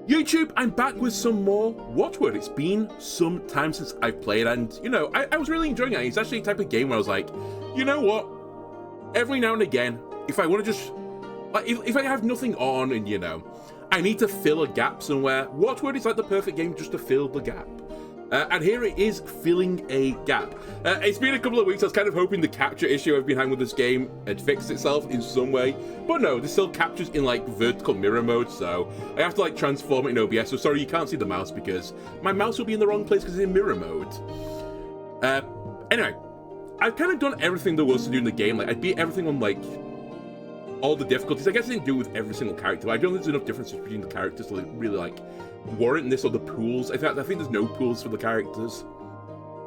YouTube, I'm back with some more Watchword. It's been some time since I've played, and, you know, I was really enjoying it. It's actually a type of game where I was like, you know what? Every now and again, if I want to just, like, if I have nothing on and, you know, I need to fill a gap somewhere, Watchword is like the perfect game just to fill the gap. And here it is, filling a gap. It's been a couple of weeks. I was kind of hoping the capture issue I've been having with this game had fixed itself in some way. But no, this still captures in, like, vertical mirror mode, so I have to, like, transform it in OBS. So sorry, you can't see the mouse because my mouse will be in the wrong place because it's in mirror mode. Anyway, I've kind of done everything there was to do in the game. Like, I beat everything on, like, all the difficulties. I guess I didn't do it with every single character, but I don't think there's enough differences between the characters to, like, really, like, warrant this or the pools. I think there's no pools for the characters.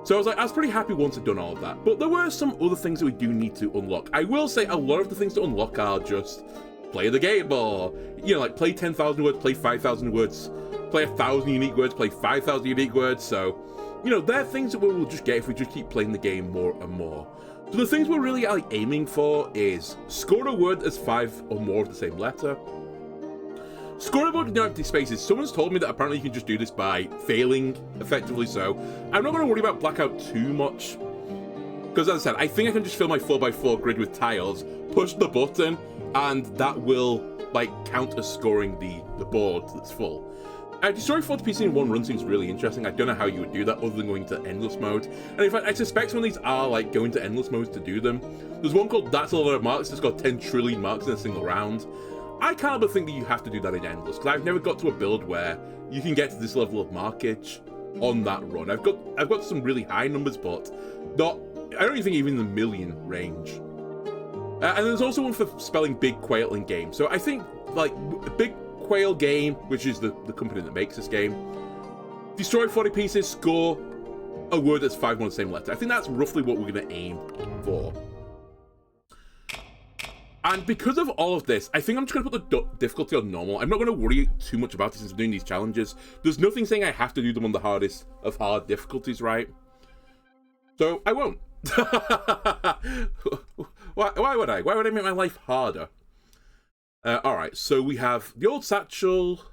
So I was pretty happy once I'd done all of that. But there were some other things that we do need to unlock. I will say a lot of the things to unlock are just play the game, or, you know, like, play 10,000 words, play 5,000 words, play 1,000 unique words, play 5,000 unique words. So, you know, they're things that we'll just get if we just keep playing the game more and more. So the things we're really, like, aiming for is score a word as 5 or more of the same letter. Score a word with no empty spaces. Someone's told me that apparently you can just do this by failing, effectively, so I'm not going to worry about blackout too much. Because as I said, I think I can just fill my 4x4 grid with tiles, push the button, and that will, like, count as scoring the board that's full. Destroying 40 pieces in one run seems really interesting. I don't know how you would do that other than going to endless mode. And in fact, I suspect some of these are, like, going to endless mode to do them. There's one called That's a Lot of Marks that's got 10 trillion marks in a single round. I can't but think that you have to do that in endless, because I've never got to a build where you can get to this level of markage on that run. I've got some really high numbers, but not, I don't even think even in the million range. And there's also one for spelling Big Quail in game. So I think, like, Big Quail Game, which is the company that makes this game, destroy 40 pieces, score a word that's 5 more the same letter. I think that's roughly what we're going to aim for. And because of all of this, I think I'm just going to put the difficulty on normal. I'm not going to worry too much about it since I'm doing these challenges. There's nothing saying I have to do them on the hardest of hard difficulties, right? So I won't. Why would I? Why would I make my life harder? Alright, so we have the old satchel,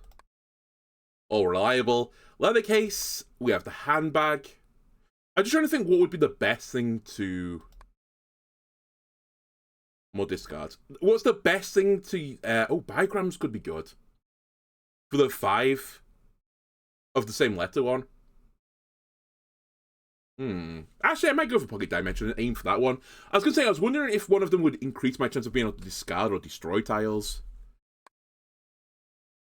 all reliable. Leather case, we have the handbag. I'm just trying to think what would be the best thing to... More discards. What's the best thing to... bigrams could be good. For the 5 of the same letter one. Actually, I might go for Pocket Dimension and aim for that one. I was going to say, I was wondering if one of them would increase my chance of being able to discard or destroy tiles.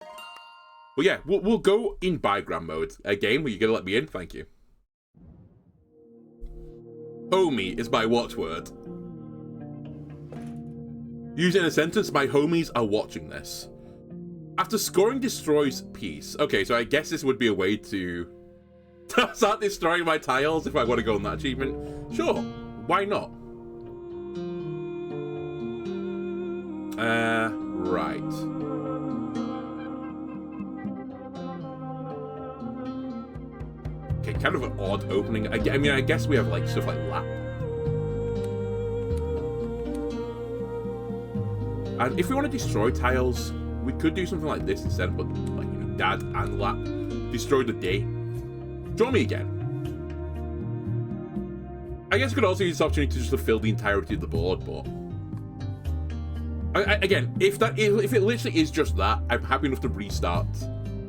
But yeah, we'll go in bigram mode. Again, will you going to let me in? Thank you. Homie is my watchword. Used in a sentence, my homies are watching this. After scoring destroys piece. Okay, so I guess this would be a way to start destroying my tiles if I want to go on that achievement. Sure, why not? Right. Okay, kind of an odd opening. I mean, I guess we have, like, stuff like lap. And if we want to destroy tiles, we could do something like this instead, but, like, you know, dad and lap. Destroy the day. Draw me again. I guess we could also use this opportunity to just fill the entirety of the board, but... Again, if it literally is just that, I'm happy enough to restart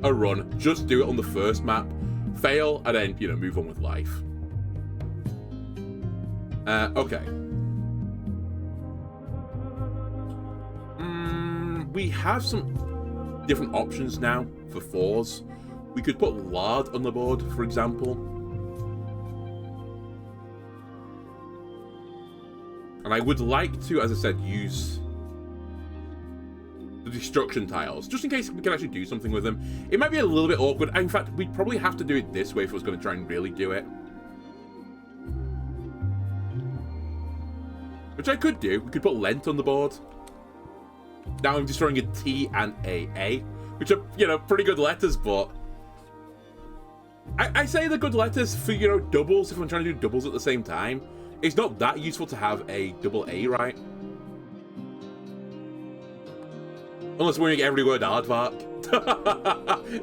a run. Just do it on the first map. Fail, and then, you know, move on with life. Okay. We have some different options now for 4s. We could put lard on the board, for example. And I would like to, as I said, use the destruction tiles, just in case we can actually do something with them. It might be a little bit awkward. In fact, we'd probably have to do it this way if I was going to try and really do it. Which I could do. We could put lent on the board. Now I'm destroying a T and a A, which are, you know, pretty good letters, but... I say they're good letters for, you know, doubles, if I'm trying to do doubles at the same time. It's not that useful to have a double A, right? Unless we make every word aardvark.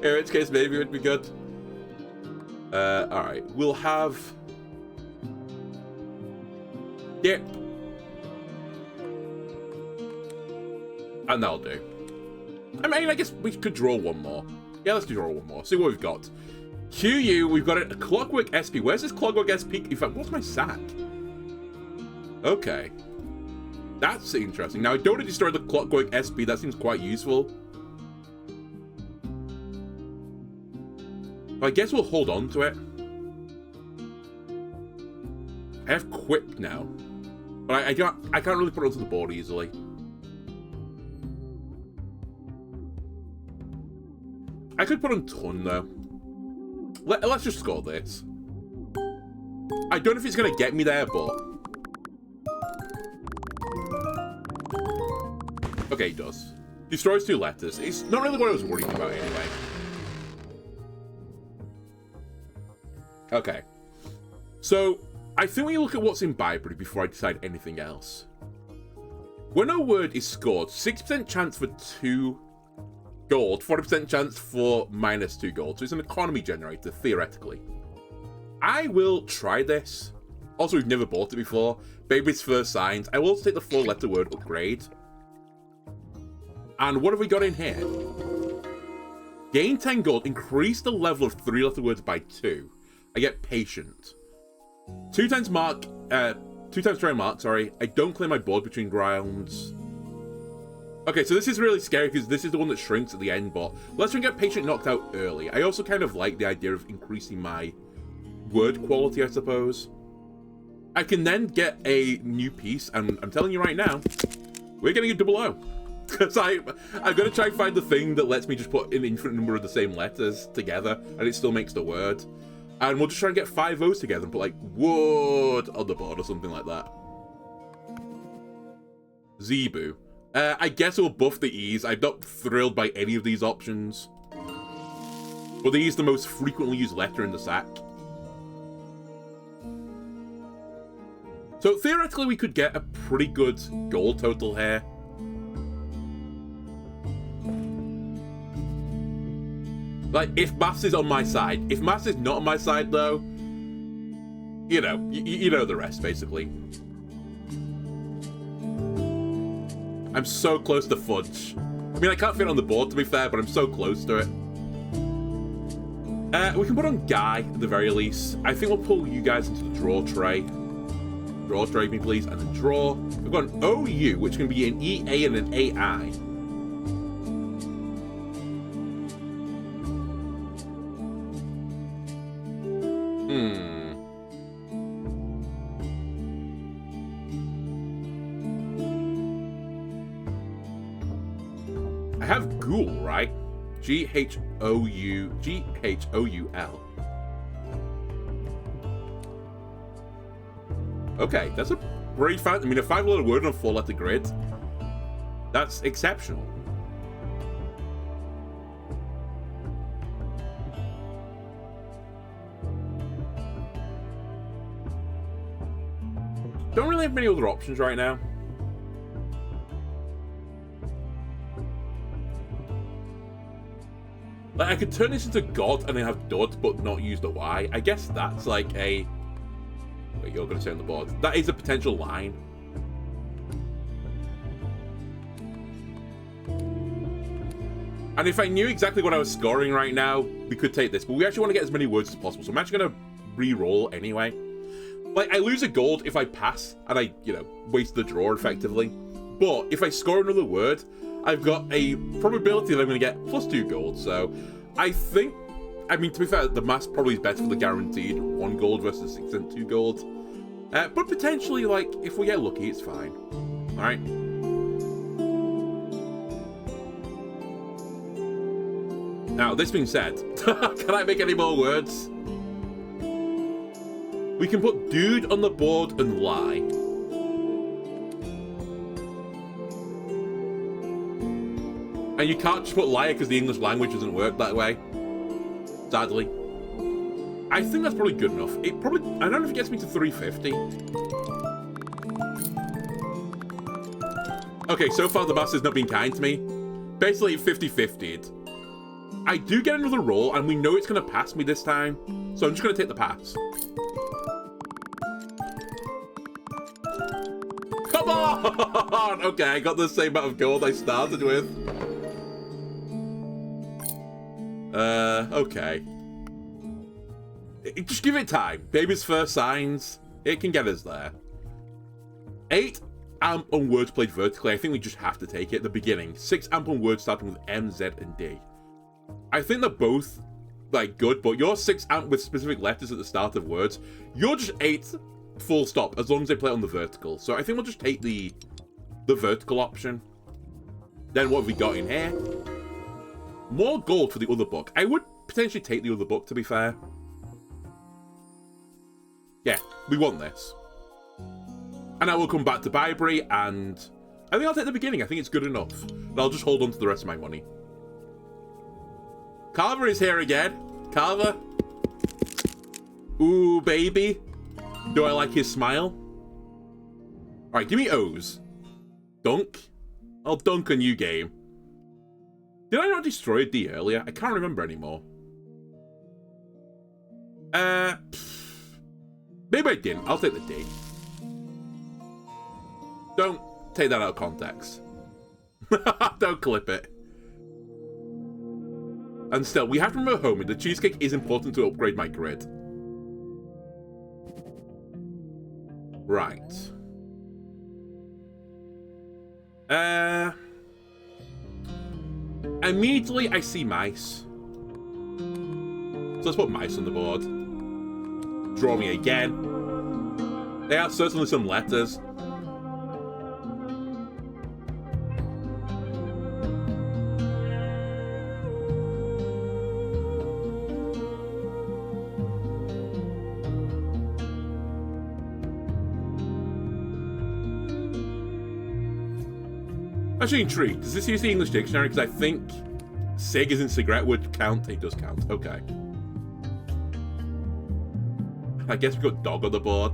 In which case, maybe it would be good. Alright. We'll have... Dip. And that'll do. I mean, I guess we could draw one more. Yeah, let's draw one more. See what we've got. QU, we've got a Clockwork SP. Where's this Clockwork SP? In fact, what's my sack? Okay. That's interesting. Now, I don't want to destroy the Clockwork SP. That seems quite useful. But I guess we'll hold on to it. I have Quip now. But I can't really put it onto the board easily. I could put on Ton, though. Let's just score this. I don't know if it's going to get me there, but... Okay, it does. Destroys 2 letters. It's not really what I was worried about, anyway. Okay. So, I think we look at what's in Byberry before I decide anything else. When a word is scored, 6% chance for 2 gold, 40% chance for -2 gold. So it's an economy generator, theoretically. I will try this. Also, we've never bought it before. Baby's first signs. I will also take the 4-letter word upgrade. And what have we got in here? Gain 10 gold. Increase the level of 3-letter words by 2. I get patient. 2 times try mark, sorry. I don't clear my board between rounds. Okay, so this is really scary because this is the one that shrinks at the end, but let's try and get patient knocked out early. I also kind of like the idea of increasing my word quality, I suppose. I can then get a new piece, and I'm telling you right now, we're getting a double O. Because I'm going to try and find the thing that lets me just put an infinite number of the same letters together, and it still makes the word. And we'll just try and get 5 O's together and put, like, wood on the board or something like that. Zebu. I guess we'll buff the E's. I'm not thrilled by any of these options. But the E is the most frequently used letter in the sack. So theoretically we could get a pretty good goal total here. Like, if maths is on my side. If maths is not on my side, though, you know, you know the rest, basically. I'm so close to fudge. I mean, I can't fit on the board, to be fair, but I'm so close to it. We can put on Guy, at the very least. I think we'll pull you guys into the draw tray. Draw tray, me, please, and then draw. We've got an OU, which can be an EA and an AI. I have Ghoul, right? Ghoul. Okay, that's a pretty fun. I mean, a 5-letter word on a 4-letter grid. That's exceptional. Don't really have many other options right now. Like, I could turn this into God and then have Dud, but not use the Y. I guess that's like a... Wait, you're going to say on the board. That is a potential line. And if I knew exactly what I was scoring right now, we could take this. But we actually want to get as many words as possible. So I'm actually going to re-roll anyway. Like, I lose a gold if I pass, and I, you know, waste the draw effectively. But if I score another word, I've got a probability that I'm going to get +2 gold. So I think, I mean, to be fair, the maths probably is better for the guaranteed 1 gold versus 6 and 2 gold. But potentially, like, if we get lucky, it's fine. Alright. Now, this being said, can I make any more words? We can put dude on the board and lie. And you can't just put liar because the English language doesn't work that way. Sadly. I think that's probably good enough. It probably, I don't know if it gets me to 350. Okay, so far the master's not been kind to me. basically 50-50'd. I do get another roll, and we know it's going to pass me this time, so I'm just going to take the pass. Come on! Okay, I got the same amount of gold I started with. Okay. Just give it time. Baby's first signs. It can get us there. 8 amp on words played vertically. I think we just have to take it at the beginning. 6 amp on words starting with M, Z, and D. I think they're both, like, good, but your 6 amp with specific letters at the start of words, you're just 8 full stop, as long as they play it on the vertical. So I think we'll just take the vertical option. Then what have we got in here? More gold for the other book. I would potentially take the other book, to be fair. Yeah, we want this. And I will come back to Byberry, and I think I'll take the beginning. I think it's good enough. And I'll just hold on to the rest of my money. Carver is here again. Carver. Ooh, baby. Do I like his smile? Alright, give me O's. Dunk. I'll dunk on you, game. Did I not destroy a D earlier? I can't remember anymore. Maybe I didn't. I'll take the D. Don't take that out of context. Don't clip it. And still, we have to remember, homie, the cheesecake is important to upgrade my grid. Right. Immediately I see mice. So let's put mice on the board. Draw me again. They are certainly some letters. Actually intrigued. Does this use the English dictionary? Because I think cig as in cigarette would count. It does count. Okay. I guess we've got dog on the board.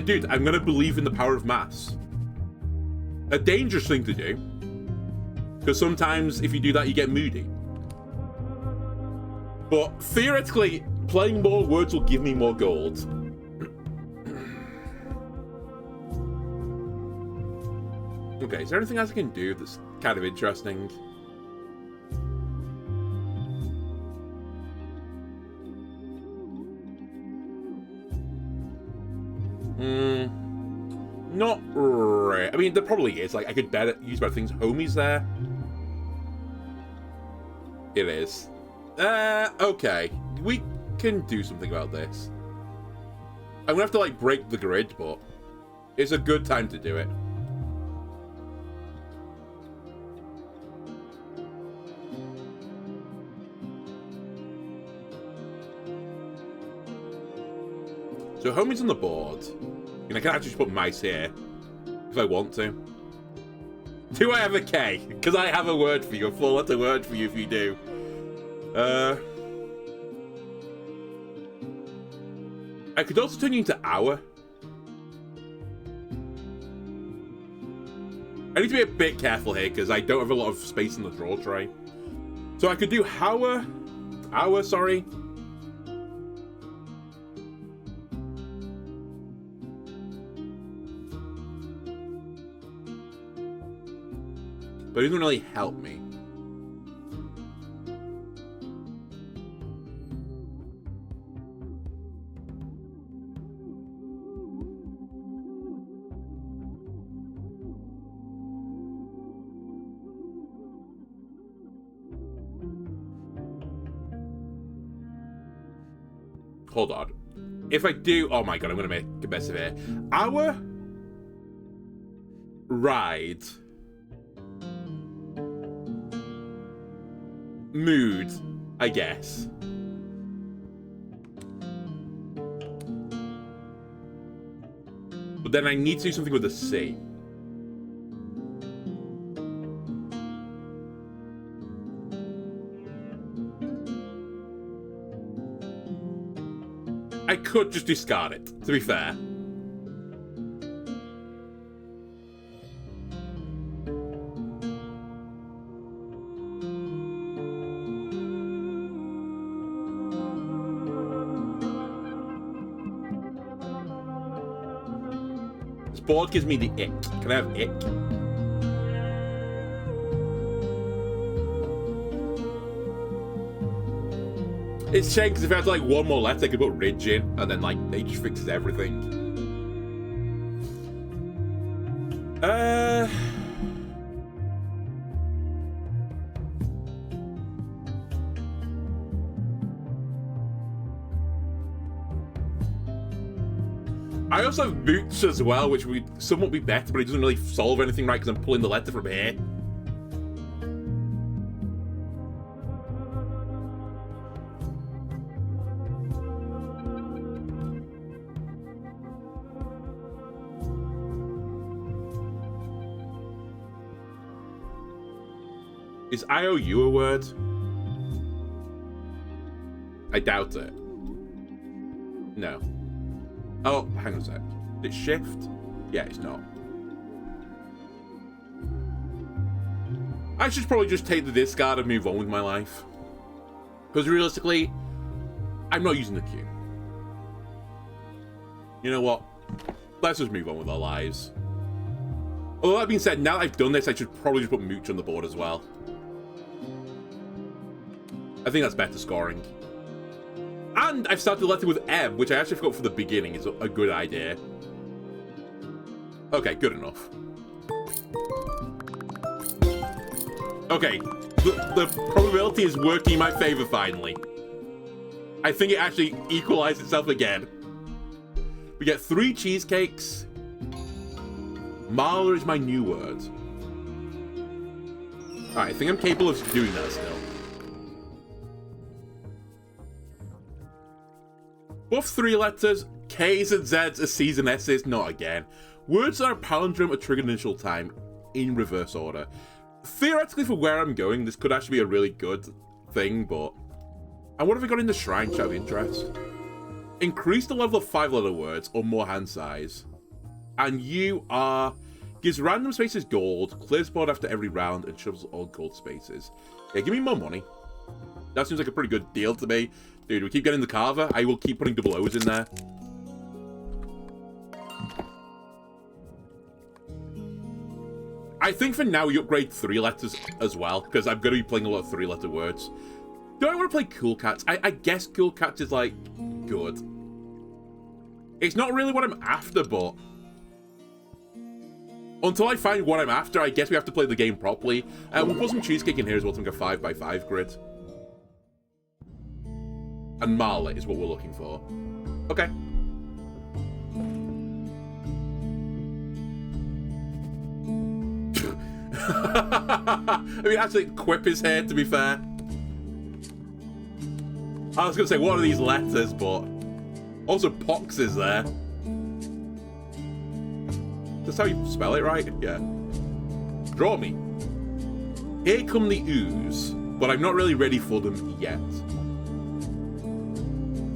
Dude, I'm going to believe in the power of mass. A dangerous thing to do. Because sometimes if you do that, you get moody. But theoretically, playing more words will give me more gold. Okay, is there anything else I can do that's kind of interesting? Not right. I mean, there probably is. Like, I could use better things. Homie's there. It is. Okay. We can do something about this. I'm gonna have to, like, break the grid, but it's a good time to do it. So homie's on the board. And I can actually just put mice here if I want to. Do I have a K? Because I have a word for you, a four-letter word for you if you do. I could also turn you into hour. I need to be a bit careful here because I don't have a lot of space in the draw tray. So I could do hour, sorry. But it doesn't really help me. Hold on. If I do... Oh my god, I'm going to make a mess of it. Our ride... mood, I guess. But then I need to do something with a C. I could just discard it, to be fair. board gives me the ick. Can I have ick? It's shame because if I had like one more letter, I could put ridge in, and then like it just fixes everything. I also have boots as well, which would somewhat be better, but it doesn't really solve anything right because I'm pulling the letter from here. Is IOU a word? I doubt it. No. Oh, hang on a sec. Did it shift? Yeah, it's not. I should probably just take the discard and move on with my life. Because realistically, I'm not using the Q. You know what? Let's just move on with our lives. Although that being said, now that I've done this, I should probably just put Mooch on the board as well. I think that's better scoring. And I've started the letter with M, which I actually forgot for the beginning is a good idea. Okay, good enough. Okay, the probability is working in my favor finally. I think it actually equalized itself again. We get 3 cheesecakes. Marla is my new word. Alright, I think I'm capable of doing that still. Both 3 letters, K's and Z's are C's and S's, not again. Words that are a palindrome are triggered initial time, in reverse order. Theoretically, for where I'm going, this could actually be a really good thing, but... And what have we got in the shrine, out of interest? Increase the level of 5-letter words, or more hand size. And you are... Gives random spaces gold, clears board after every round, and shovels all gold spaces. Yeah, give me more money. That seems like a pretty good deal to me. Dude, we keep getting the carver. I will keep putting double O's in there. I think for now we upgrade 3 letters as well, because I'm going to be playing a lot of 3-letter words. Do I want to play Cool Cats? I guess Cool Cats is, like, good. It's not really what I'm after, but... Until I find what I'm after, I guess we have to play the game properly. We'll put some cheesecake in here as well to make a 5x5 grid. And Marla is what we're looking for. Okay. I mean, actually, Quip is here, to be fair. I was going to say, what are these letters, but... Also, Pox is there. That's how you spell it, right? Yeah. Draw me. Here come the ooze, but I'm not really ready for them yet.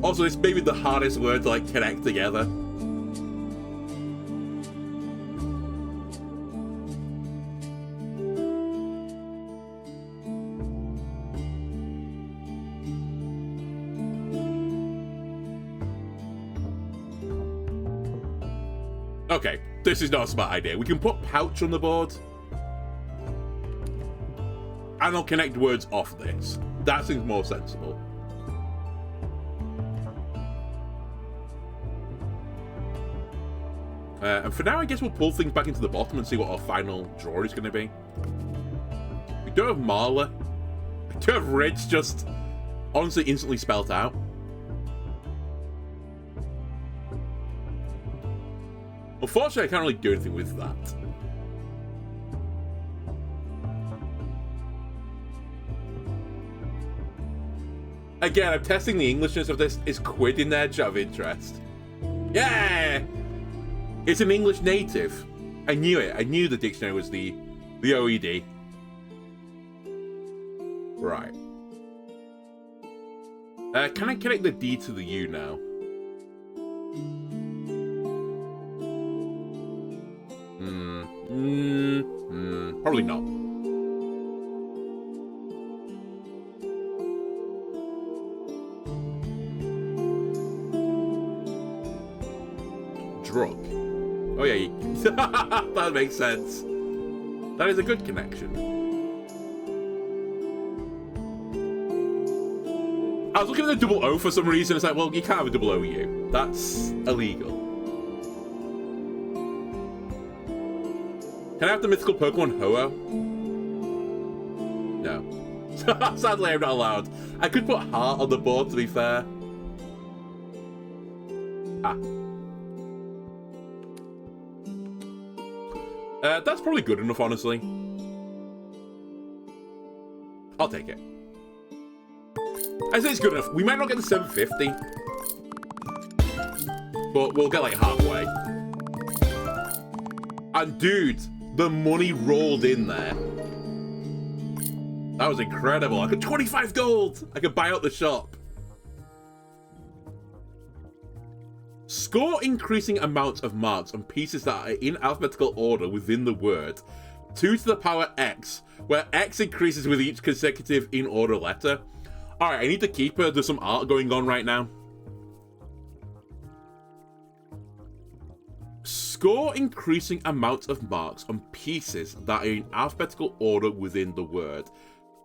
Also, this may be the hardest word to, like, connect together. Okay, this is not a smart idea. We can put pouch on the board. And I'll connect words off this. That seems more sensible. And for now, I guess we'll pull things back into the bottom and see what our final draw is going to be. We don't have Marla. I do have Ridge just honestly instantly spelt out. Unfortunately, I can't really do anything with that. Again, I'm testing the Englishness of this. Is quid in there, out of interest? Yeah! It's an English native. I knew it. I knew the dictionary was the OED. Right. Can I connect the D to the U now? Probably not. Drug. Oh yeah, that makes sense. That is a good connection. I was looking at the double O for some reason. It's like, well, you can't have a double OU. That's illegal. Can I have the mythical Pokemon Ho-Oh? No. Sadly, I'm not allowed. I could put Heart on the board, to be fair. Ah. That's probably good enough, honestly. I'll take it. I say it's good enough. We might not get the 750. But we'll get like halfway. And dude, the money rolled in there. That was incredible. I got 25 gold. I could buy out the shop. Score increasing amounts of marks on pieces that are in alphabetical order within the word. 2 to the power X, where X increases with each consecutive in order letter. Alright, I need to keep her. There's some art going on right now. Score increasing amounts of marks on pieces that are in alphabetical order within the word.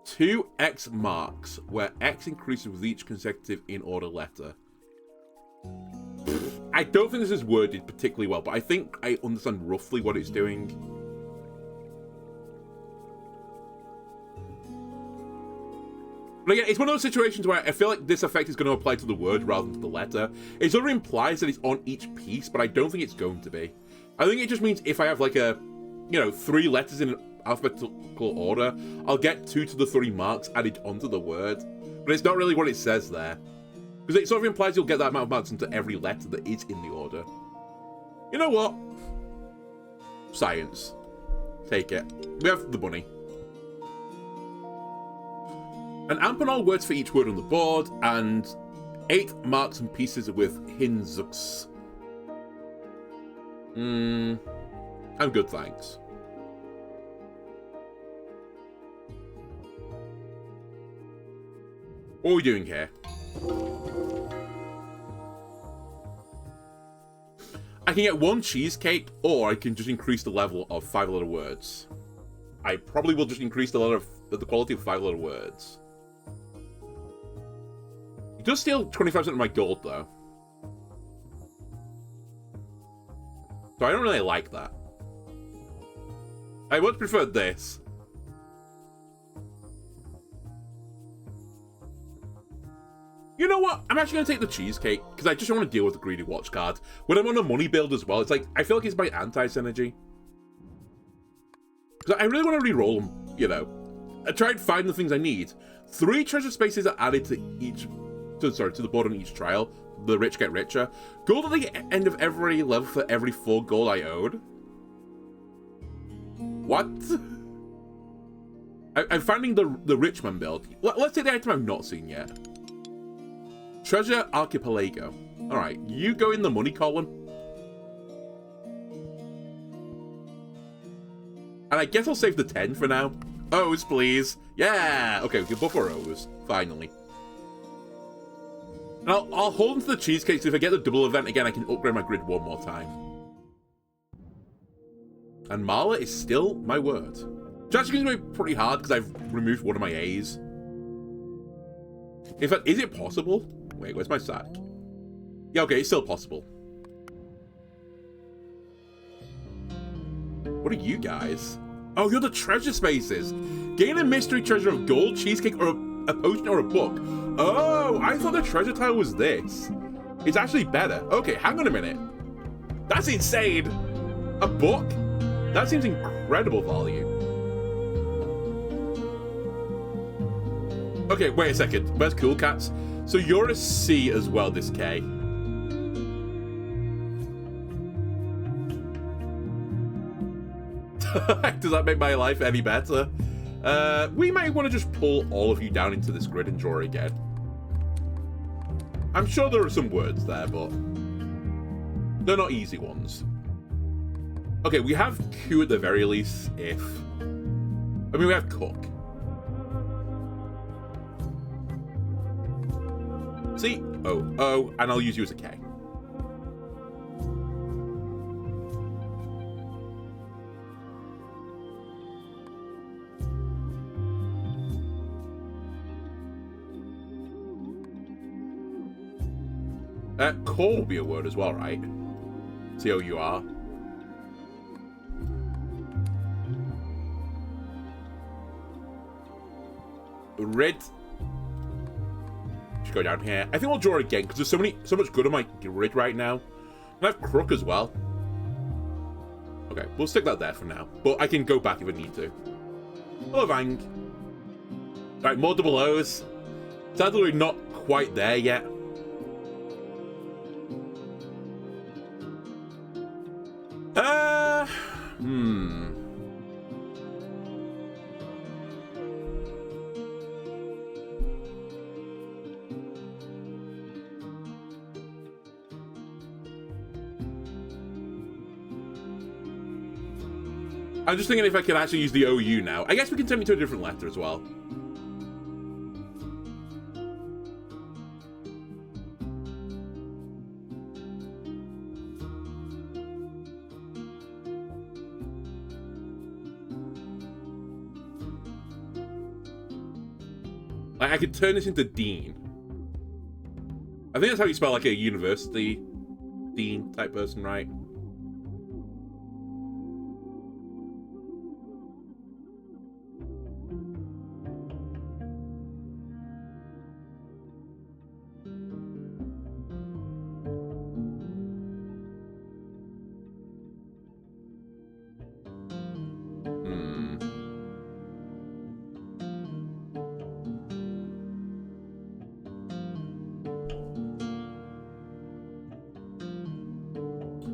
2 X marks, where X increases with each consecutive in order letter. I don't think this is worded particularly well, but I think I understand roughly what it's doing. But again, it's one of those situations where I feel like this effect is going to apply to the word rather than to the letter. It sort of implies that it's on each piece, but I don't think it's going to be. I think it just means if I have like a, 3 letters in an alphabetical order, I'll get 2 to the 3 marks added onto the word. But it's not really what it says there. Because it sort of implies you'll get that amount of marks into every letter that is in the order. You know what? Science. Take it. We have the bunny. An amp on all words for each word on the board, and 8 marks and pieces with hinzux. I'm good, thanks. What are we doing here? I can get 1 cheesecake, or I can just increase the level of 5-letter words. I probably will just increase the quality of 5-letter words. It does steal 25% of my gold, though. So I don't really like that. I would prefer this. You know what? I'm actually going to take the cheesecake, because I just don't want to deal with the greedy watch card. When I'm on a money build as well, it's like, I feel like it's my anti-synergy. Because I really want to re-roll them, I try and find the things I need. 3 treasure spaces are added to the board on each trial. The rich get richer. Gold at the end of every level for every 4 gold I owed. What? I'm finding the rich man build. Let's take the item I've not seen yet. Treasure Archipelago. Alright, you go in the money column. And I guess I'll save the 10 for now. O's, please. Yeah! Okay, we can buff our O's. Finally. And I'll hold on to the cheesecake, so if I get the double event again, I can upgrade my grid 1 more time. And Marla is still my word. Which actually going to be pretty hard, because I've removed one of my A's. In fact, is it possible? Wait, where's my sack? Yeah, okay, it's still possible. What are you guys? Oh, you're the treasure spaces. Gain a mystery treasure of gold, cheesecake, or a potion or a book. Oh, I thought the treasure tile was this. It's actually better. Okay, hang on a minute. That's insane. A book? That seems incredible value. Okay, wait a second. Where's Cool Cats? So you're a C as well, this K. Does that make my life any better? We might want to just pull all of you down into this grid and draw again. I'm sure there are some words there, but they're not easy ones. Okay, we have Q at the very least, if... I mean, we have Cook. C, O, O, and I'll use you as a K. Core will be a word as well, right? C-O-U-R. Red. Just go down here. I think we'll draw again because there's so much good on my grid right now. I have Crook as well. Okay, we'll stick that there for now. But I can go back if I need to. Hello, Vang. Right, more double O's. Sadly, we're not quite there yet. I'm just thinking if I could actually use the OU now. I guess we can send me to a different letter as well. Like, I could turn this into Dean. I think that's how you spell like a university dean type person, right?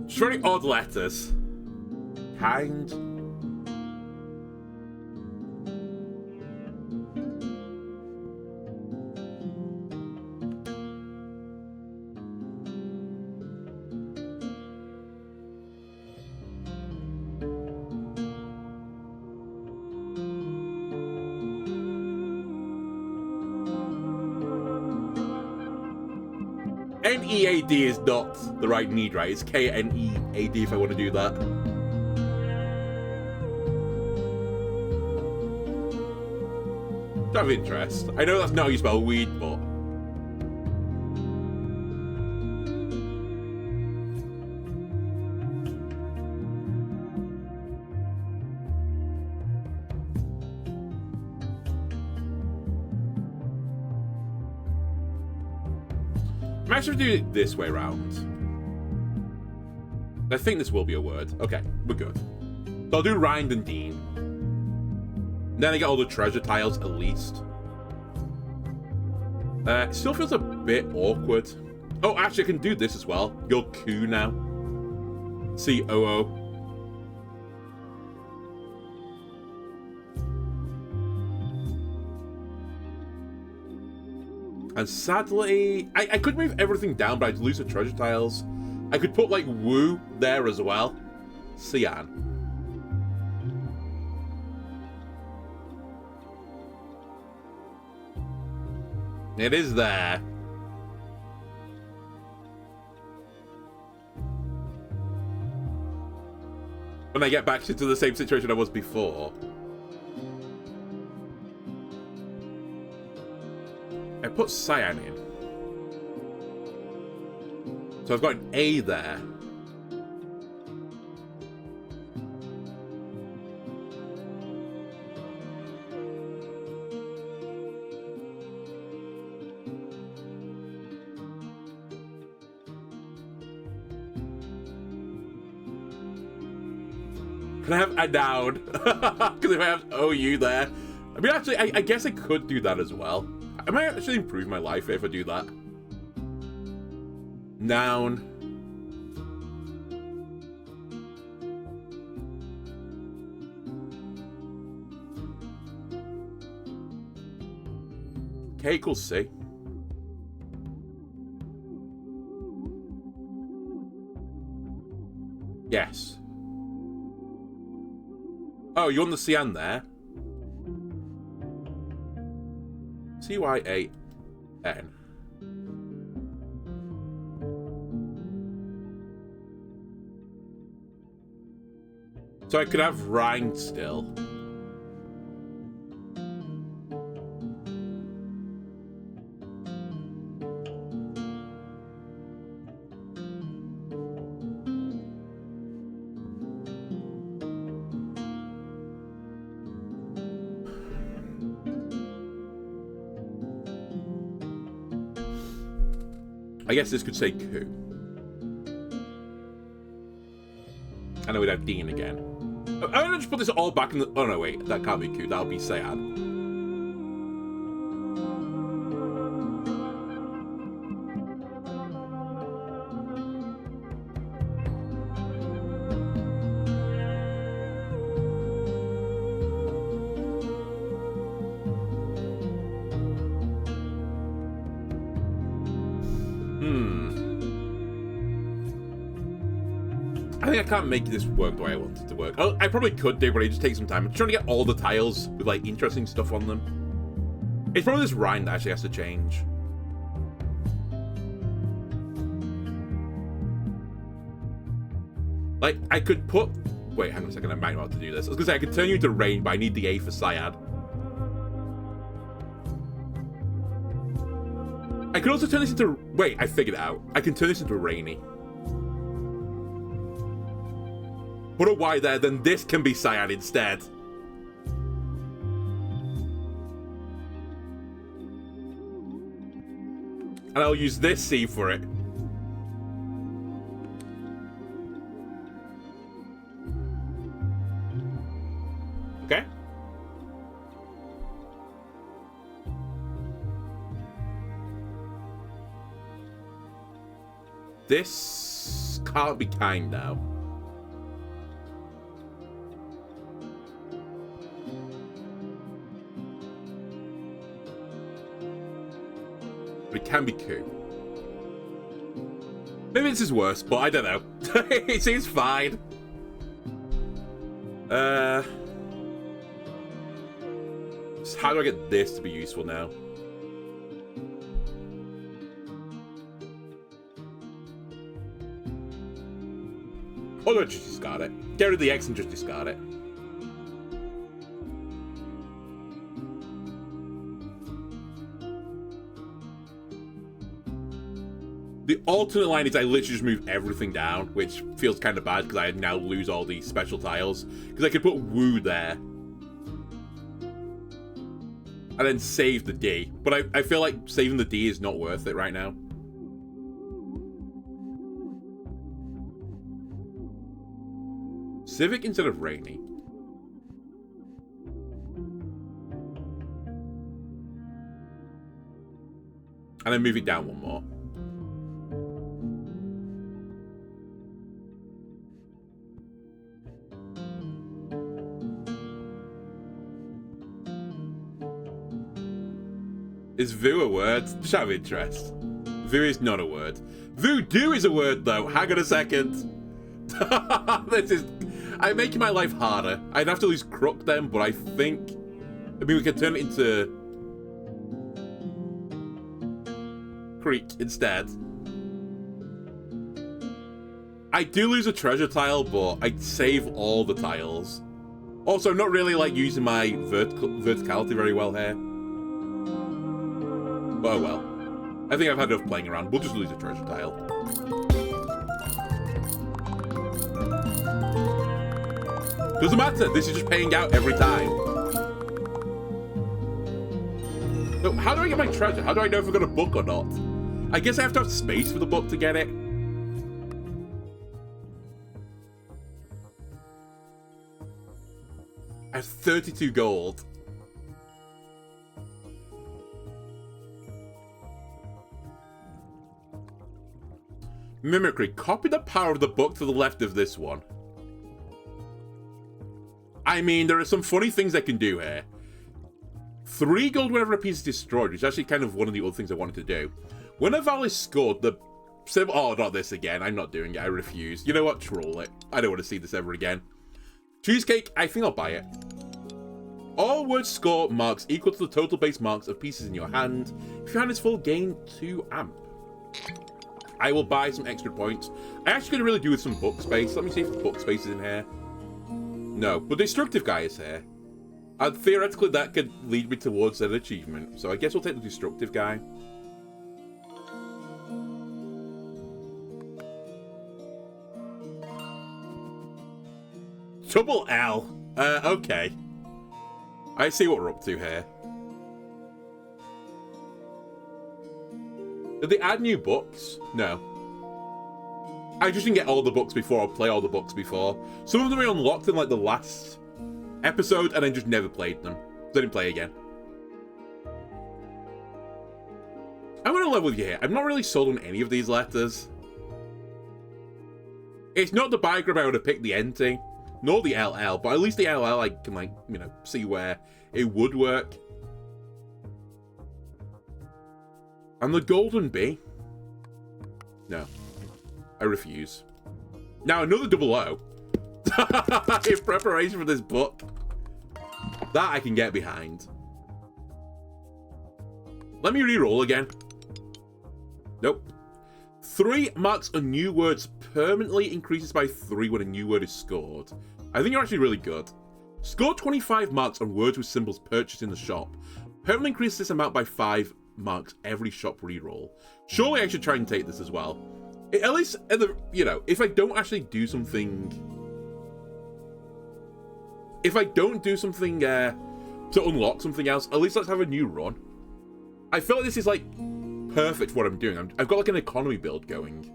Just very odd letters. Kind. N-E-A-D is not the right need, right? It's K-N-E-A-D if I want to do that. Out of interest. I know that's not how you spell weed, but... I'm actually going to do it this way around. I think this will be a word. Okay, we're good. So I'll do Rind and Dean. Then I get all the treasure tiles at least. It still feels a bit awkward. Oh, actually I can do this as well. You're Coo now. C-O-O. And sadly, I could move everything down, but I'd lose the treasure tiles. I could put, like, Woo there as well. Cyan. It is there. When I get back into the same situation I was before. I put Cyan in. So I've got an A there. Can I have a noun? Because if I have OU there. I mean, actually, I guess I could do that as well. I might actually improve my life if I do that. Noun. K equals C. Yes. Oh, you want the cyan there? C-Y-A-N. So I could have rind still. I guess this could say coup. And then we'd have Dean again. I'm gonna just put this all back in the... Oh no, wait. That can't be coup. That'll be Sayad. I think I can't make this work the way I want it to work. Oh, I probably could do, but it just takes some time. I'm trying to get all the tiles with, like, interesting stuff on them. It's probably this rind that actually has to change. Like, I could put... Wait, hang on a second. I might not have to do this. I was going to say, I could turn you into rain, but I need the A for Sayad. I could also turn this into... Wait, I figured it out. I can turn this into rainy. Put a Y there, then this can be Sayad instead. And I'll use this C for it. Okay. This can't be kind now. But it can be coup. Maybe this is worse, but I don't know. It seems fine. So how do I get this to be useful now? Or do I just discard it? Get rid of the X and just discard it. The alternate line is I literally just move everything down, which feels kind of bad because I now lose all these special tiles. Because I could put Woo there. And then save the D. But I feel like saving the D is not worth it right now. Civic instead of Rainy. And then move it down one more. Is Vu a word? Just out of interest. Vu is not a word. Voodoo is a word, though. Hang on a second. This is... I'm making my life harder. I'd have to lose Crook then, but I think... I mean, we can turn it into... Creek instead. I do lose a treasure tile, but I'd save all the tiles. Also, I'm not really, like, using my verticality very well here. Oh well. I think I've had enough playing around. We'll just lose a treasure tile. Doesn't matter. This is just paying out every time. So, how do I get my treasure? How do I know if I've got a book or not? I guess I have to have space for the book to get it. I have 32 gold. Mimicry. Copy the power of the book to the left of this one. I mean, there are some funny things I can do here. 3 gold whenever a piece is destroyed, which is actually kind of one of the other things I wanted to do. When a vowel is scored, the symbol... Oh, not this again. I'm not doing it. I refuse. You know what? Troll it. I don't want to see this ever again. Cheesecake. I think I'll buy it. All words score marks equal to the total base marks of pieces in your hand. If your hand is full, gain 2 amp. I will buy some extra points. I actually could really do with some book space. Let me see if the book space is in here. No, but Destructive Guy is here. And theoretically, that could lead me towards an achievement. So I guess we'll take the Destructive Guy. Double L. Okay. I see what we're up to here. Did they add new books? No. I just didn't get all the books before or play all the books before. Some of them I unlocked in like the last episode and I just never played them. So I didn't play again. I'm gonna level with you here. I'm not really sold on any of these letters. It's not the bigram I would have picked the NT, nor the LL, but at least the LL I can, like, you know, see where it would work. And the golden B? No. I refuse. Now, another double O. In preparation for this book. That I can get behind. Let me re-roll again. Nope. 3 marks a new word's permanently increases by 3 when a new word is scored. I think you're actually really good. Score 25 marks on words with symbols purchased in the shop. Permanently increase this amount by 5 marks every shop reroll. Surely I should try and take this as well. At least, you know, if I don't actually do something... If I don't do something to unlock something else, at least let's have a new run. I feel like this is, like, perfect for what I'm doing. I've got, like, an economy build going.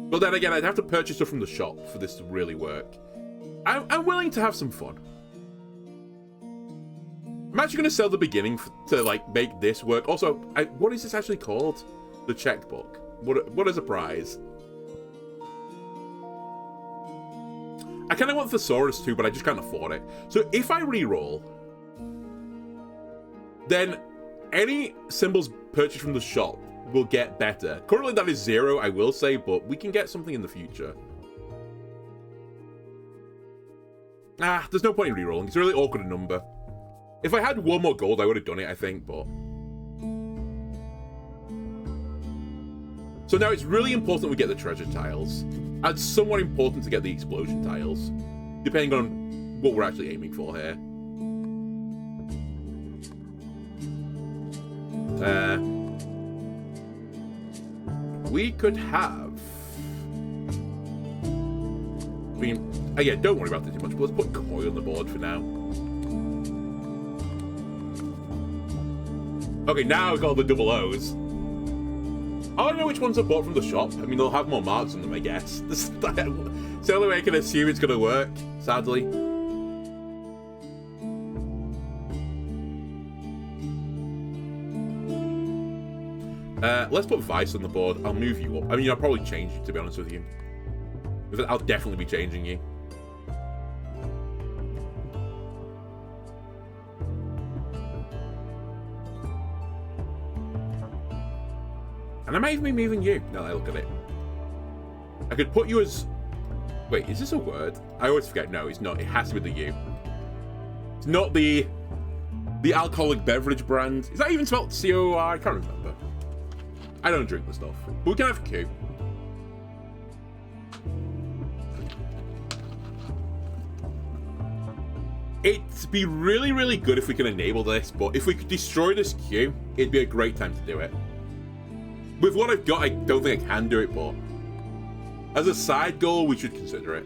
But then again, I'd have to purchase stuff from the shop for this to really work. I'm willing to have some fun. I'm actually going to sell the beginning to, like, make this work. Also, what is this actually called? The checkbook. What is a prize? I kind of want Thesaurus too, but I just can't afford it. So if I re-roll, then any symbols purchased from the shop will get better. Currently that is 0, I will say, but we can get something in the future. There's no point in re-rolling. It's a really awkward number. If I had 1 more gold, I would have done it, I think, but... So now it's really important we get the treasure tiles. And it's somewhat important to get the explosion tiles. Depending on what we're actually aiming for here. We could have... I mean, again, don't worry about this too much, but let's put Koi on the board for now. Okay, now we've got the double O's. I don't know which ones I bought from the shop. I mean, they'll have more marks on them, I guess. It's the only way I can assume it's going to work, sadly. Let's put Vice on the board. I'll move you up. I mean, I'll probably change you, to be honest with you. I'll definitely be changing you. And I might even be moving you, now that I look at it. I could put you as... Wait, is this a word? I always forget. No, it's not. It has to be the U. It's not the alcoholic beverage brand. Is that even spelled C-O-R? I can't remember. I don't drink the stuff. But we can have Q. It'd be really, really good if we can enable this, but if we could destroy this Q, it'd be a great time to do it. With what I've got, I don't think I can do it, but as a side goal, we should consider it.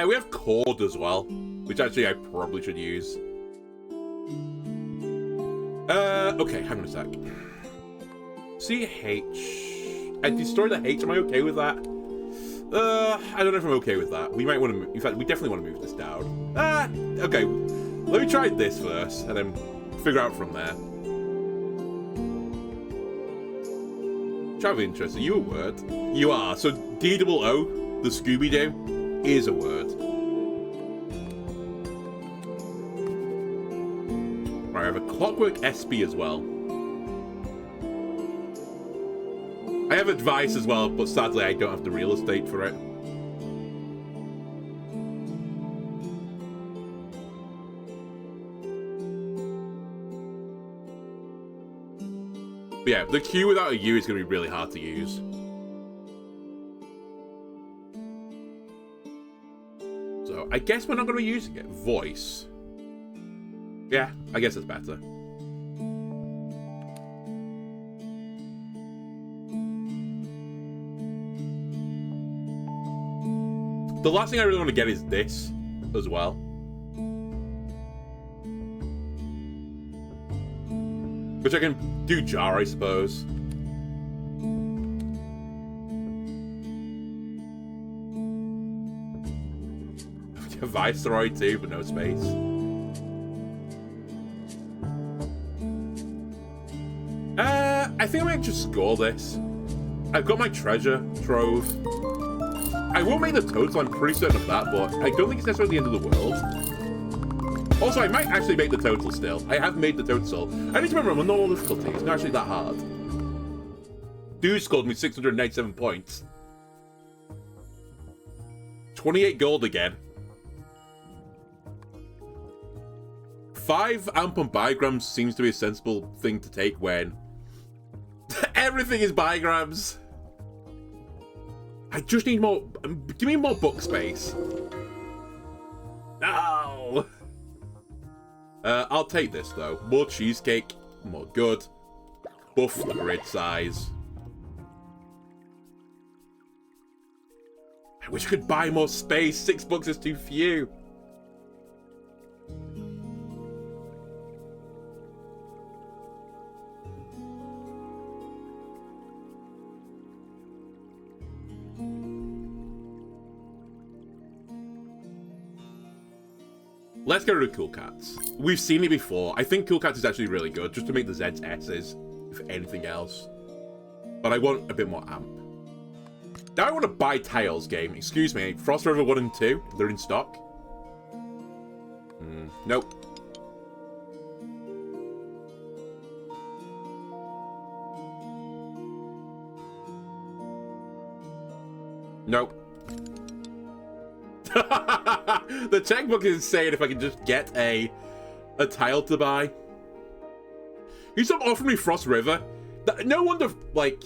We have Chord as well, which actually I probably should use. Okay, hang on a sec. CH. I destroyed the H, am I okay with that? I don't know if I'm okay with that. We might want to, in fact, we definitely want to move this down. Okay. Let me try this first, and then figure out from there. Try with interest. Are you a word? You are. So D-O-O, the Scooby-Doo, is a word. Right, I have a Clockwork SB as well. I have advice as well, but sadly I don't have the real estate for it. But yeah, the Q without a U is going to be really hard to use. So, I guess we're not going to be using it. Voice. Yeah, I guess it's better. The last thing I really want to get is this as well. Which I can do jar, I suppose. Viceroy too, but no space. I think I might just score this. I've got my treasure trove. I will make the total, I'm pretty certain of that, but I don't think it's necessarily the end of the world. Also, I might actually make the total still. I have made the total. I need to remember I'm on normal difficulty. It's not actually that hard. Dude scored me 697 points. 28 gold again. 5 amp on bigrams seems to be a sensible thing to take when everything is bigrams. I just need more. Give me more book space. No. I'll take this though. More cheesecake, more good. Buff the grid size. I wish I could buy more space. $6 is too few. Let's get rid of Cool Cats. We've seen it before. I think Cool Cats is actually really good, just to make the Z's S's, if anything else. But I want a bit more amp. Now I want to buy tiles, game. Excuse me. Frost River 1 and 2, they're in stock. Nope. Nope. The checkbook is saying if I can just get a tile to buy. You stop offering me Frost River. No wonder, like,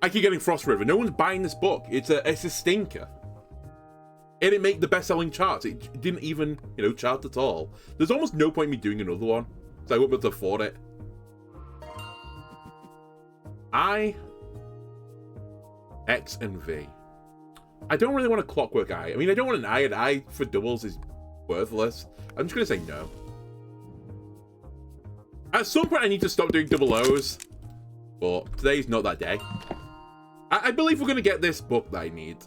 I keep getting Frost River. No one's buying this book. It's a stinker. It didn't make the best-selling charts. It didn't even, chart at all. There's almost no point in me doing another one, so I won't be able to afford it. I, X, and V. I don't really want a Clockwork Eye. I mean, I don't want an eye. An eye for doubles is worthless. I'm just going to say no. At some point, I need to stop doing double O's. But today's not that day. I believe we're going to get this book that I need.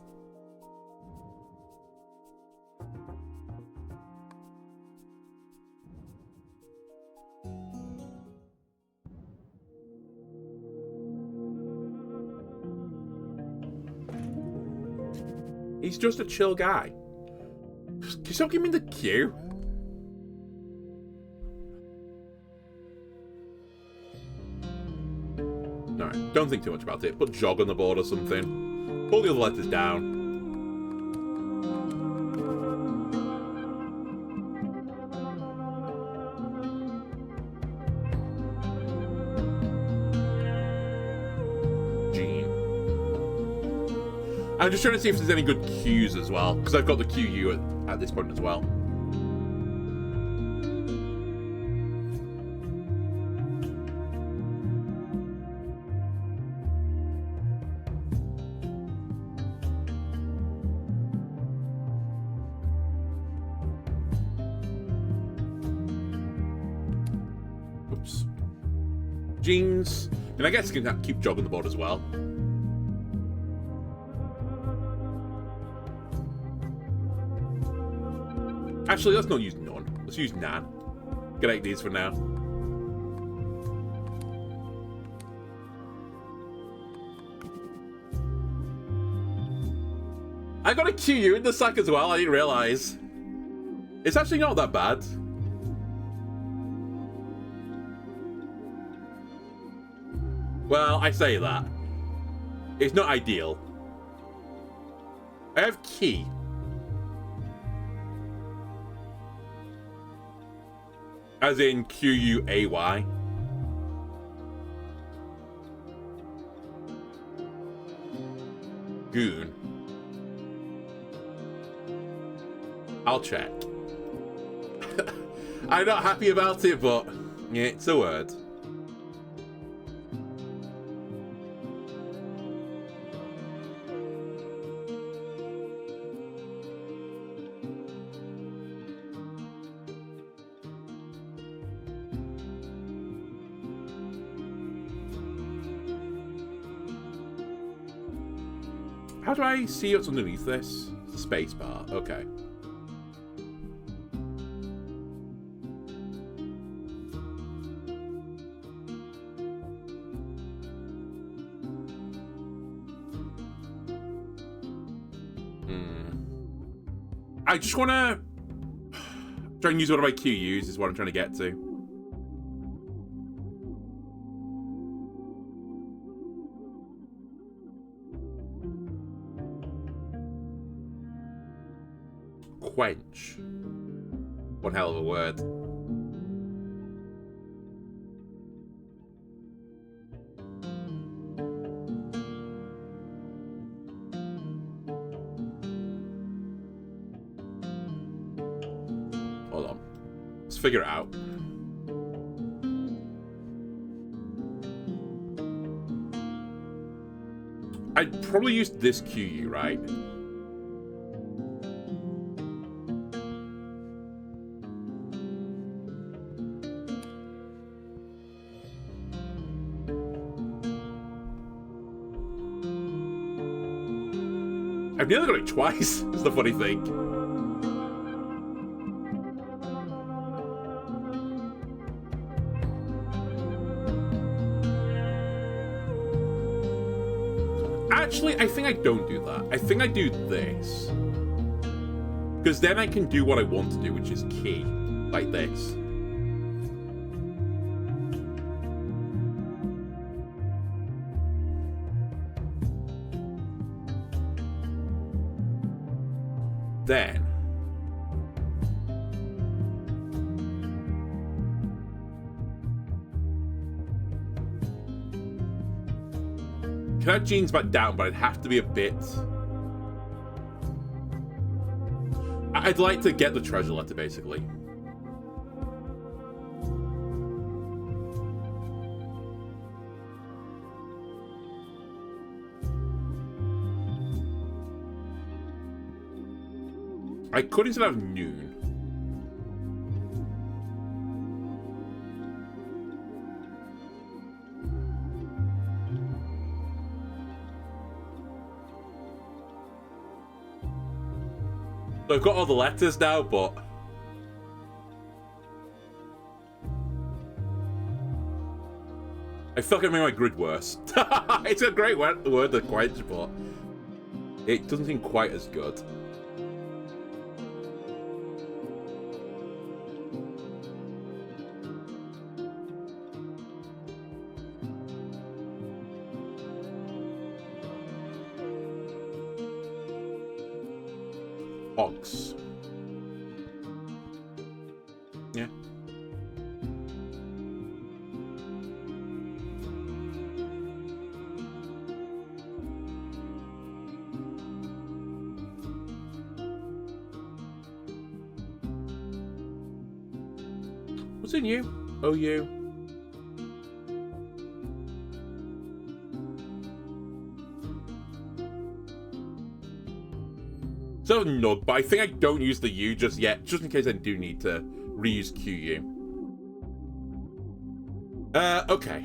He's just a chill guy. Can you stop giving me the cue? Alright, don't think too much about it. Put jog on the board or something. Pull the other letters down. I'm just trying to see if there's any good Qs as well, because I've got the QU at this point as well. Oops. Jeans. And I guess I can keep jogging the board as well. Actually, let's not use none. Let's use nan. Get these for now. I got a QU in the sack as well, I didn't realise. It's actually not that bad. Well, I say that. It's not ideal. I have key. As in Q-U-A-Y. Goon. I'll check. I'm not happy about it, but yeah, it's a word. How do I see what's underneath this? Space bar. Okay. I just want to try and use one of my QUs is what I'm trying to get to. Quench. One hell of a word. Hold on. Let's figure it out. I'd probably use this QU, right? I've nearly got it twice, is the funny thing. Actually, I think I don't do that. I think I do this. Because then I can do what I want to do, which is key. Like this. Then can I jeans back down, but I'd have to be a bit. I'd like to get the treasure letter, basically. I could instead have noon. So I've got all the letters now, but I feel like I made my grid worse. It's a great word, the quench, but it doesn't seem quite as good. Ox. Yeah. What's in you? Oh, you. So no, but I think I don't use the U just yet, just in case I do need to reuse QU. Okay.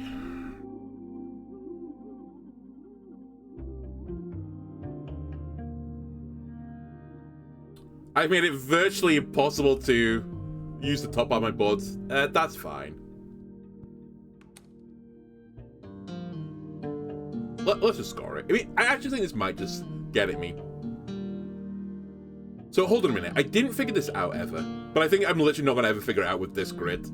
I made it virtually impossible to use the top part of my board. That's fine. Let's just score it. I mean, I actually think this might just get at me. So hold on a minute, I didn't figure this out ever, but I think I'm literally not going to ever figure it out with this grid.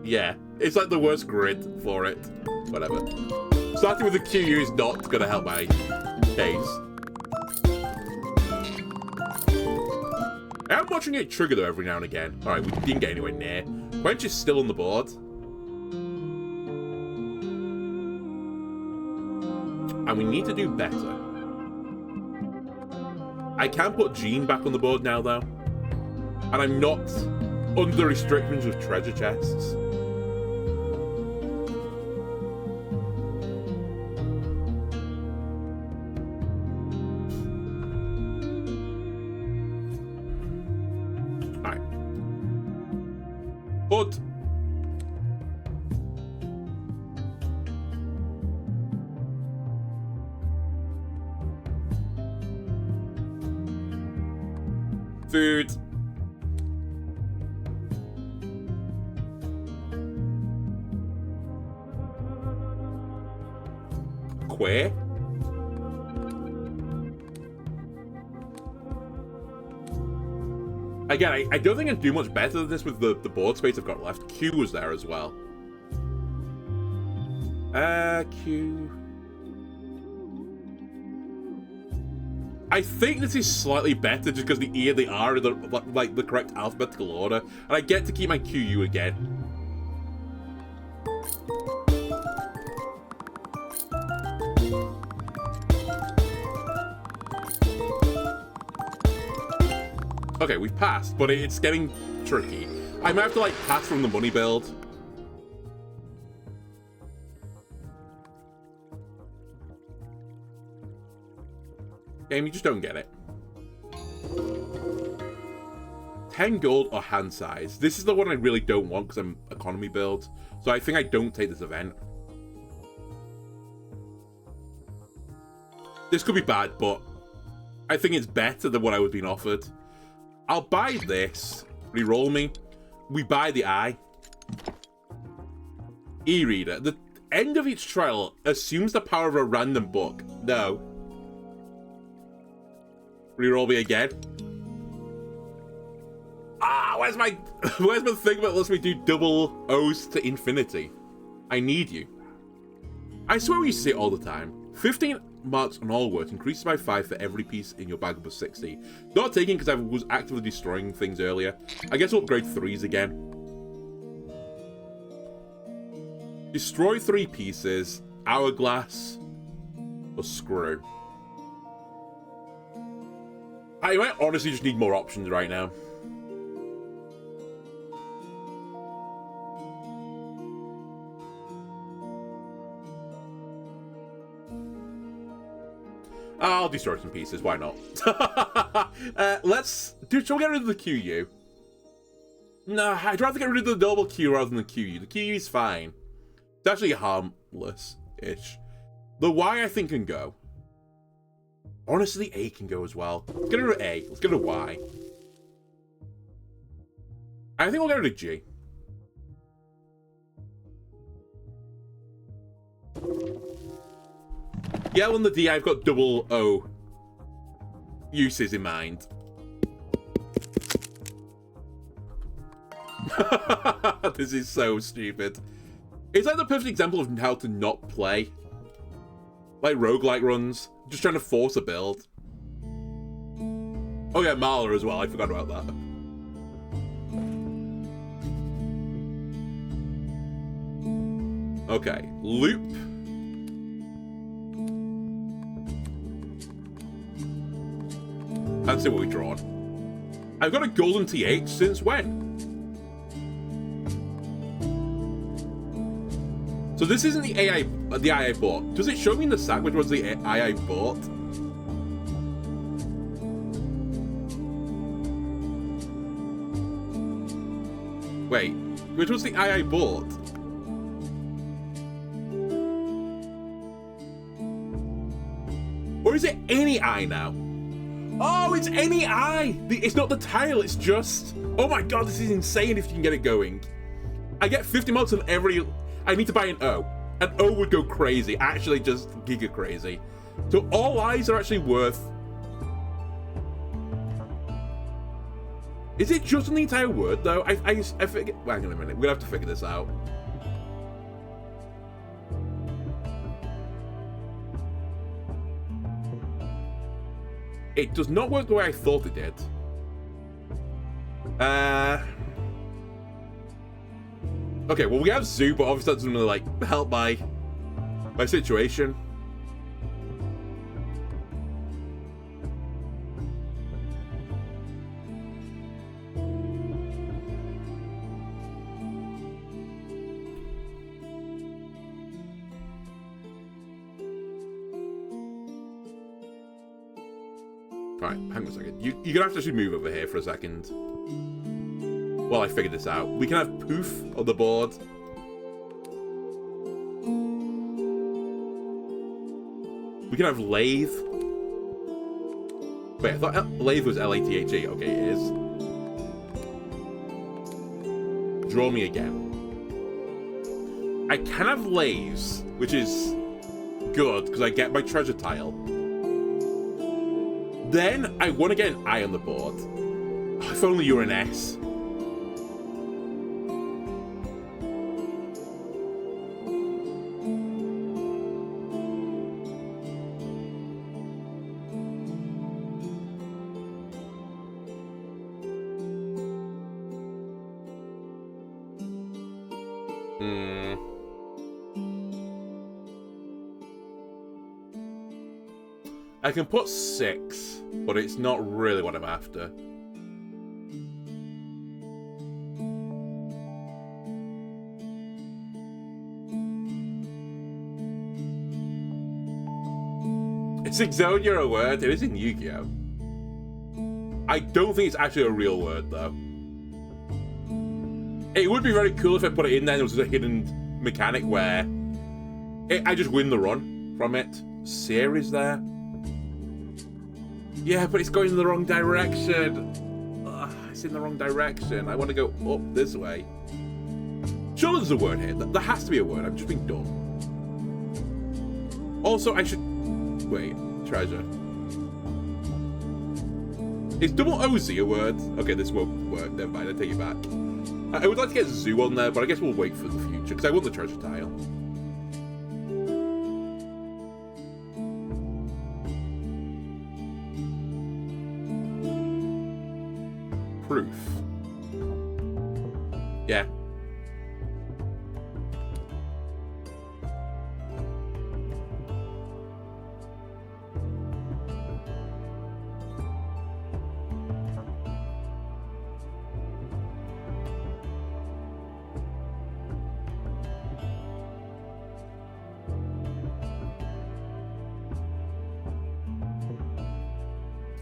Yeah, it's like the worst grid for it. Whatever. Starting with the QU is not going to help my case. I am watching it trigger though every now and again. Alright, we didn't get anywhere near. Quench is still on the board. And we need to do better. I can put Jean back on the board now, though. And I'm not under restrictions with treasure chests. Alright. But Food. Queer? Again, I don't think I can do much better than this with the board space I've got left. Q was there as well. Q. I think this is slightly better just because the E and the R are the correct alphabetical order, and I get to keep my QU again. Okay, we've passed, but it's getting tricky. I might have to, like, pass from the money build. Game, you just don't get it. 10 gold or hand size. This is the one I really don't want because I'm economy build. So I think I don't take this event. This could be bad, but I think it's better than what I was being offered. I'll buy this. Reroll me. We buy the eye. E-reader. The end of each trial assumes the power of a random book. No. Reroll me again. Ah, where's my thing that lets me do double O's to infinity? I need you. I swear we used to say it all the time. 15 marks on all words increases by 5 for every piece in your bag of 60. Not taking because I was actively destroying things earlier. I guess I'll upgrade 3s again. Destroy 3 pieces, hourglass, or screw. I might honestly just need more options right now. I'll destroy some pieces, why not? Shall we get rid of the QU? Nah, I'd rather get rid of the double Q rather than the QU. The QU is fine. It's actually harmless-ish. The Y I think can go. Honestly, A can go as well. Let's get rid of A. Let's get rid of Y. I think we'll get rid of G. Yeah, on the D, I've got double O uses in mind. This is so stupid. It's like the perfect example of how to not play. Like roguelike runs. Just trying to force a build. Oh yeah, Marla as well. I forgot about that. Okay, loop. And see what we've drawn. I've got a golden TH since when? So this isn't the AI I bought. Does it show me in the sack which was the AI I bought? Wait, which was the AI I bought? Or is it any eye now? Oh, it's any eye! It's not the tile, it's just... Oh my god, this is insane if you can get it going. I get 50 marks on every... I need to buy an O. An O would go crazy. Actually, just giga crazy. So all eyes are actually worth... Is it just on the entire word, though? I figure... Hang on a minute. We're gonna have to figure this out. It does not work the way I thought it did. Okay, well, we have Zoo, but obviously that doesn't really, like, help my situation. Alright, hang on a second. You're gonna have to actually move over here for a second. Well, I figured this out. We can have Poof on the board. We can have Lathe. Wait, I thought lathe was L-A-T-H-E. Okay, it is. Draw me again. I can have lathes, which is good, because I get my treasure tile. Then, I want to get an I on the board. Oh, if only you were an S. I can put 6, but it's not really what I'm after. It's Exodia a word? It is in Yu-Gi-Oh! I don't think it's actually a real word, though. It would be very cool if I put it in there and there was a hidden mechanic where I just win the run from it. Series there. Yeah, but it's going in the wrong direction. Ugh, it's in the wrong direction. I want to go up this way. Surely there's a word here. There has to be a word. I'm just being dumb. Also, I should... Wait. Treasure. Is double OZ a word? Okay, this won't work. Never mind. I take it back. I would like to get zoo on there, but I guess we'll wait for the future, because I want the treasure tile. Proof. Yeah.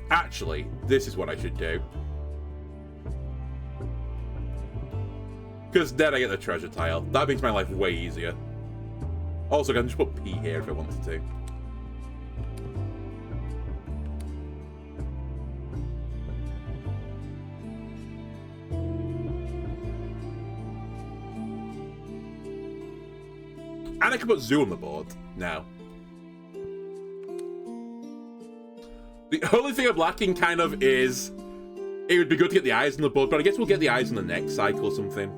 Actually, this is what I should do. Because then I get the treasure tile. That makes my life way easier. Also, I can just put P here if I wanted to. And I can put zoo on the board now. The only thing I'm lacking kind of is... It would be good to get the eyes on the board, but I guess we'll get the eyes on the next cycle or something.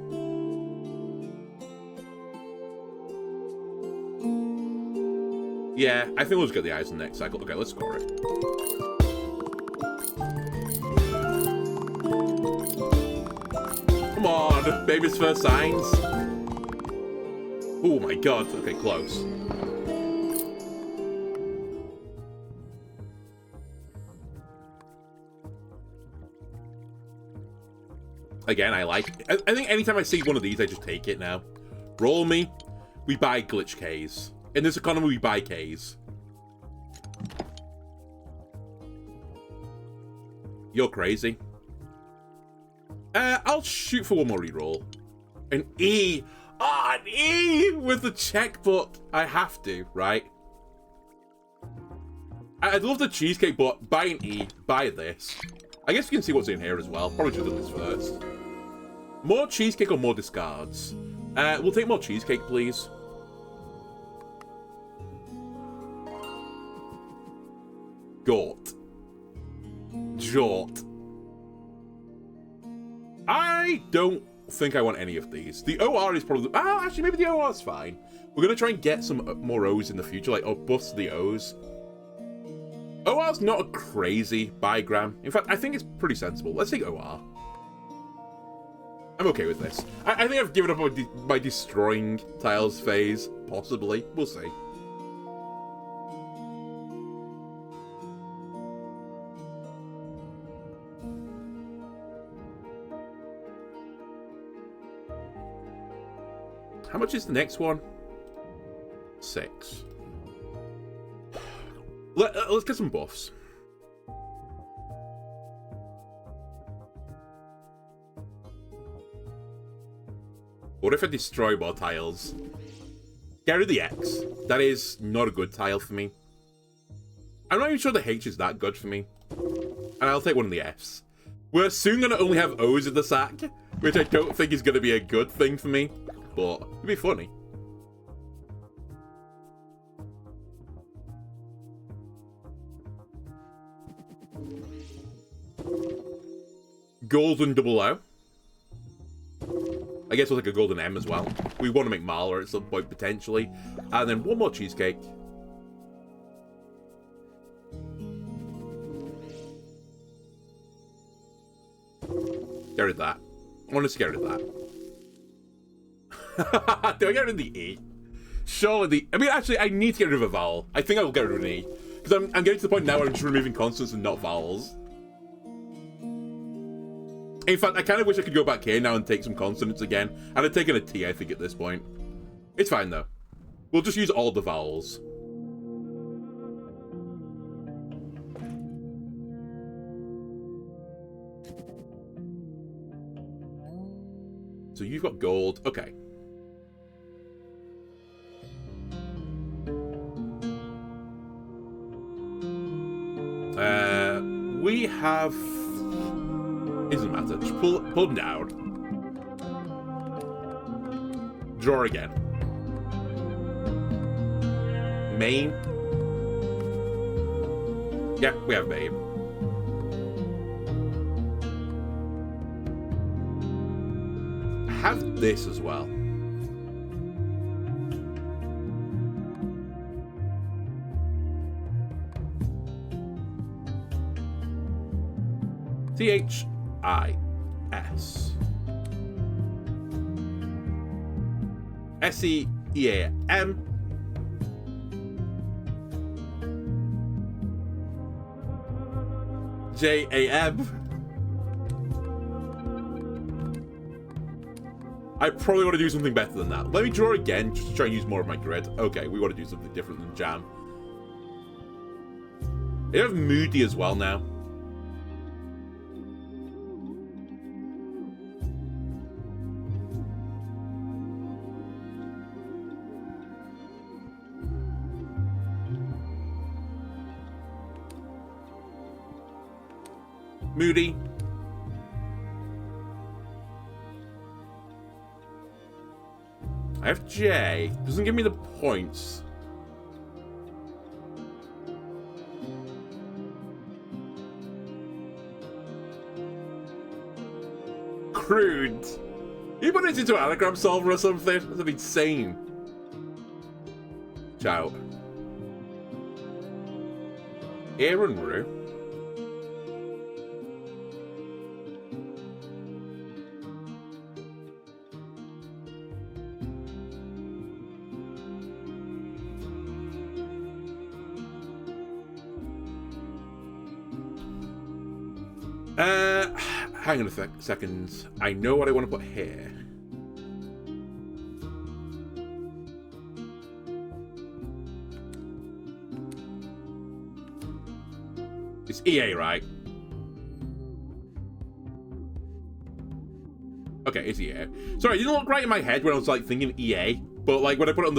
Yeah, I think we'll just get the eyes on the next cycle. Okay, let's score it. Come on, baby's first signs. Oh my god, okay, close. Again, I think anytime I see one of these, I just take it now. Roll me. We buy glitch Ks. In this economy, we buy Ks. You're crazy. I'll shoot for one more reroll. An E. Ah, an E with the checkbook. I have to, right? I'd love the cheesecake, but buy an E. Buy this. I guess we can see what's in here as well. Probably should have done this first. More cheesecake or more discards? We'll take more cheesecake, please. Gort. Jort. I don't think I want any of these. The OR is probably... Ah, actually, maybe the OR is fine. We're going to try and get some more O's in the future, like, or buffs to the O's. OR's not a crazy diagram. In fact, I think it's pretty sensible. Let's take OR. I'm okay with this. I think I've given up on my destroying tiles phase, possibly. We'll see. How much is the next one? 6. Let's get some buffs. What if I destroy more tiles? Get rid of the X. That is not a good tile for me. I'm not even sure the H is that good for me. And I'll take one of the Fs. We're soon going to only have O's in the sack, which I don't think is going to be a good thing for me, but it'd be funny. Golden double O. I guess we'll take a golden M as well. We want to make Marla at some point, potentially. And then one more cheesecake. Get rid of that. Honestly, get rid of that. Do I get rid of the E? Surely the... I mean, actually, I need to get rid of a vowel. I think I will get rid of an E. Because I'm getting to the point now where I'm just removing consonants and not vowels. In fact, I kind of wish I could go back here now and take some consonants again. And I'd taken a T, I think, at this point. It's fine, though. We'll just use all the vowels. So you've got gold. Okay. We have... It doesn't matter. Just pull them down. Draw again. Main. Yeah, we have main. Have this as well. T-H-I-S. S-E-E-A-M. J-A-M. I probably want to do something better than that. Let me draw again, just to try and use more of my grid. Okay, we want to do something different than jam. They have moody as well now. Moody. I have J. Doesn't give me the points. Crude. You put it into an anagram solver or something? That's insane. Ciao. Aaron Rue. Hang on a second. I know what I want to put here. It's EA, right? Okay, it's EA. Sorry, it didn't look right in my head when I was like thinking EA, but like when I put it on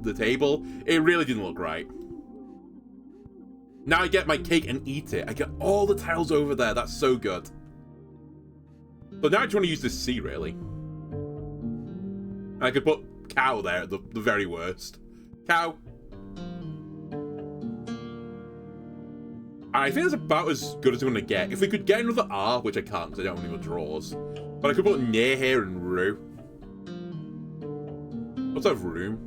the table, it really didn't look right. Now I get my cake and eat it. I get all the tiles over there. That's so good. So now I just want to use this C, really. I could put cow there at the very worst. Cow. I think that's about as good as I'm going to get. If we could get another R, which I can't because I don't have any more draws. But I could put near here and Roo. Let's have room.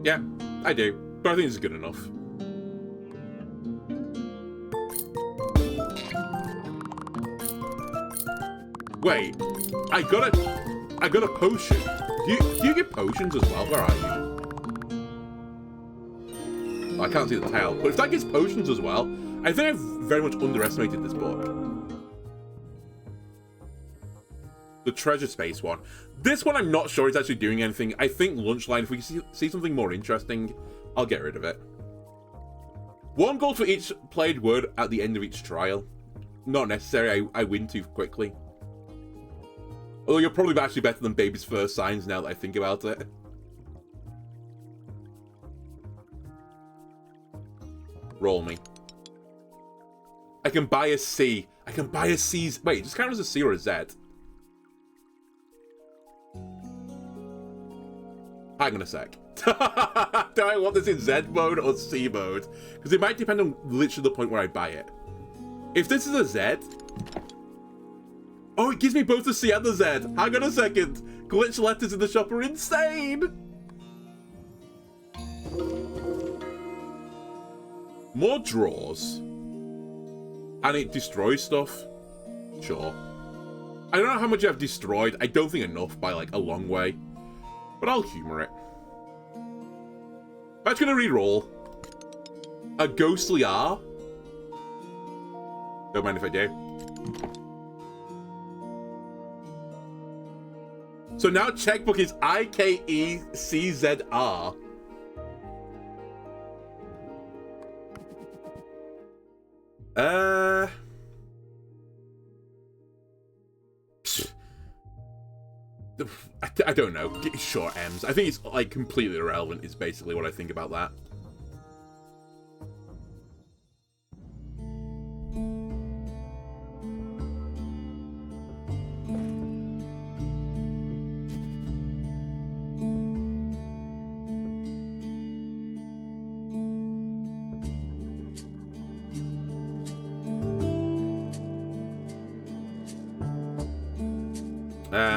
Yeah, I do. But I think this is good enough. Wait, I got a potion. Do you get potions as well? Where are you? Oh, I can't see the tail. But if that gets potions as well, I think I've very much underestimated this book. The treasure space one. This one I'm not sure it's actually doing anything. I think lunchline, if we see something more interesting, I'll get rid of it. 1 gold for each played word at the end of each trial. Not necessary, I win too quickly. Although you're probably actually better than Baby's First Signs now that I think about it. Roll me. I can buy a C. I can buy a C. Wait, just count as a C or a Z? Hang on a sec. Do I want this in Z mode or C mode? Because it might depend on literally the point where I buy it. If this is a Z... Oh, it gives me both the C and the Z. Hang on a second. Glitch letters in the shop are insane. More drawers. And it destroys stuff. Sure. I don't know how much I've destroyed. I don't think enough by, like, a long way. But I'll humor it. I'm just gonna re-roll. A ghostly R. Don't mind if I do. So now checkbook is IKECZR. I don't know. Short M's. I think it's like completely irrelevant is basically what I think about that.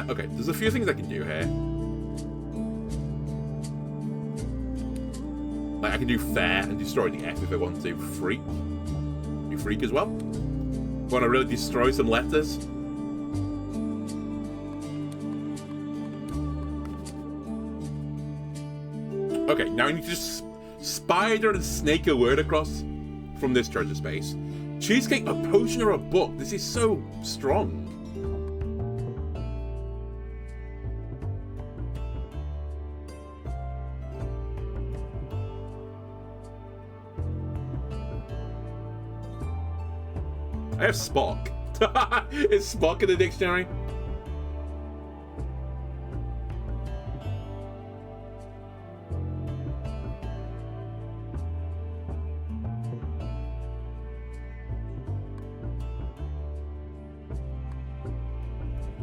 Okay, there's a few things I can do here. Like, I can do fair and destroy the F if I want to. Freak. Do freak as well. Want to really destroy some letters? Okay, now I need to just spider and snake a word across from this treasure space. Cheesecake, a potion, or a book. This is so strong. I have Spock. Is Spock in the dictionary?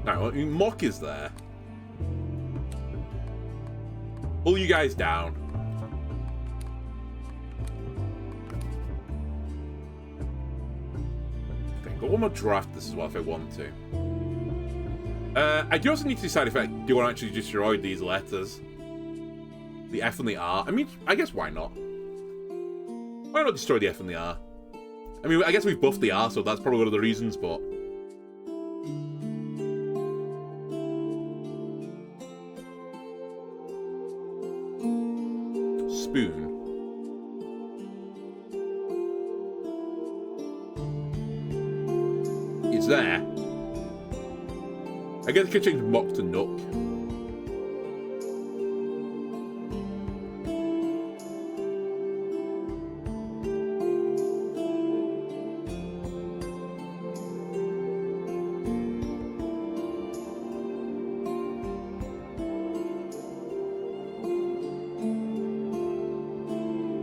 No, I mean, Mock is there. Pull you guys down. Got one more draft this as well if I want to. I do also need to decide if I do want to actually destroy these letters. The F and the R. I mean, I guess why not? Why not destroy the F and the R? I mean, I guess we've buffed the R, so that's probably one of the reasons, but... Spoon. It's there. I guess I could change Mock to Nook.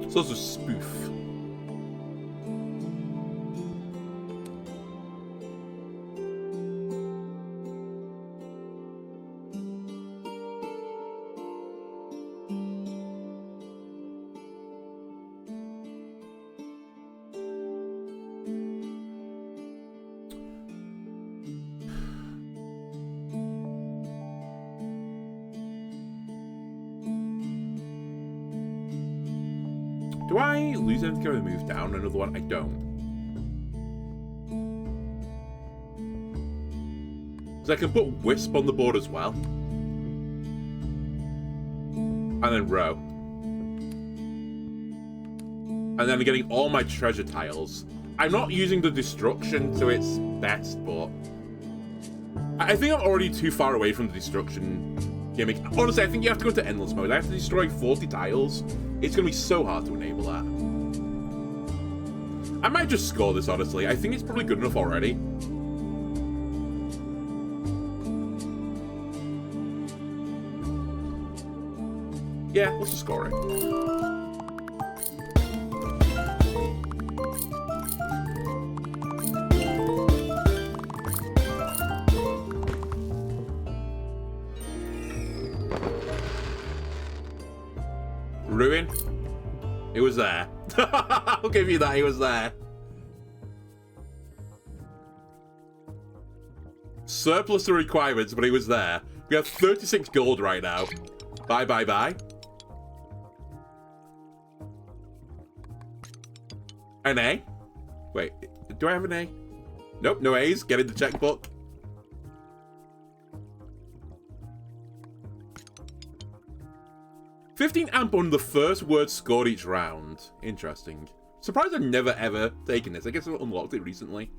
It's also spoof. Do I lose anything if I move down another one? I don't. So I can put Wisp on the board as well. And then Row. And then getting all my treasure tiles. I'm not using the destruction to its best, but... I think I'm already too far away from the destruction gimmick. Honestly, I think you have to go to endless mode. I have to destroy 40 tiles. It's going to be so hard to enable that. I might just score this, honestly. I think it's probably good enough already. Yeah, let's just score it. Ruin. It was there. I'll give you that, it was there. Surplus the requirements, but it was there. We have 36 gold right now. Bye, bye, bye. An A? Wait, do I have an A? Nope, no A's. Get in the checkbook. $15 amp on the first word scored each round. Interesting. Surprised I've never ever taken this. I guess I've unlocked it recently.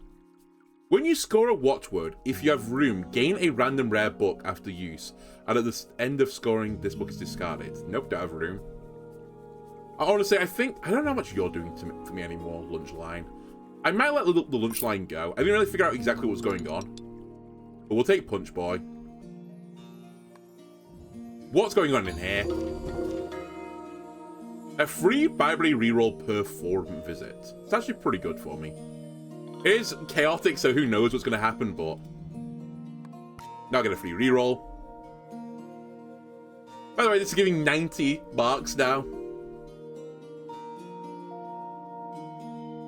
When you score a watchword, if you have room, gain a random rare book after use. And at the end of scoring, this book is discarded. Nope, don't have room. Honestly, I don't know how much you're doing for me anymore, lunch line. I might let the lunch line go. I didn't really figure out exactly what's going on. But we'll take Punch Boy. What's going on in here? A free library reroll per forum visit. It's actually pretty good for me. It is chaotic, so who knows what's going to happen, but... Now I get a free reroll. By the way, this is giving 90 marks now.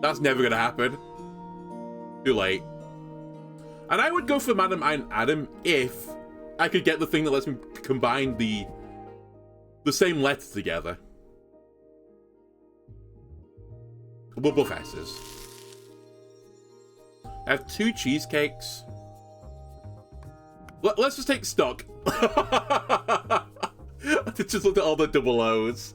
That's never going to happen. Too late. And I would go for Madam and Adam if I could get the thing that lets me combine the same letters together. We'll buff S's. I have 2 cheesecakes. Let's just take stock. I just looked at all the double O's.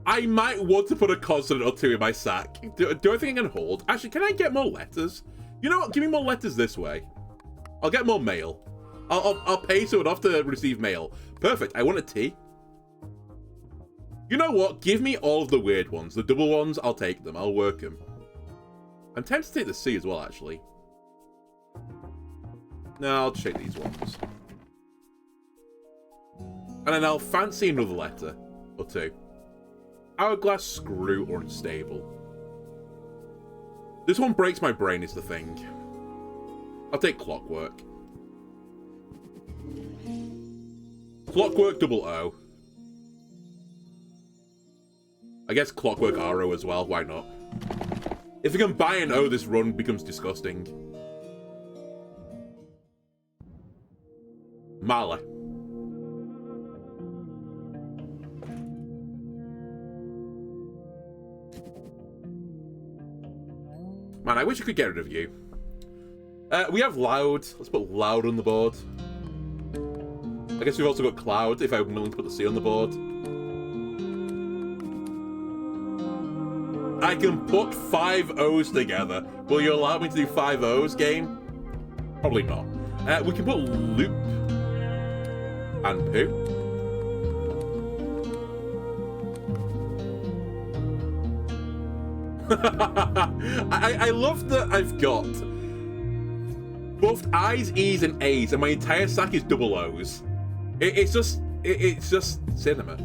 I might want to put a consonant or 2 in my sack. Do I think I can hold? Actually, can I get more letters? You know what? Give me more letters this way. I'll get more mail. I'll pay someone off to receive mail. Perfect. I want a T. You know what? Give me all of the weird ones. The double ones, I'll take them. I'll work them. I'm tempted to take the C as well, actually. No, I'll just take these ones. And then I'll fancy another letter. Or 2. Hourglass, screw, or unstable. This one breaks my brain is the thing. I'll take clockwork. Clockwork double O. I guess clockwork RO as well, why not? If we can buy an O, this run becomes disgusting. Mala. Man, I wish I could get rid of you. We have loud. Let's put loud on the board. I guess we've also got cloud, if I'm willing to put the C on the board. I can put 5 O's together. Will you allow me to do 5 O's, game? Probably not. We can put loop and poo. I love that I've got both I's, E's, and A's, and my entire sack is double O's. It's just cinema.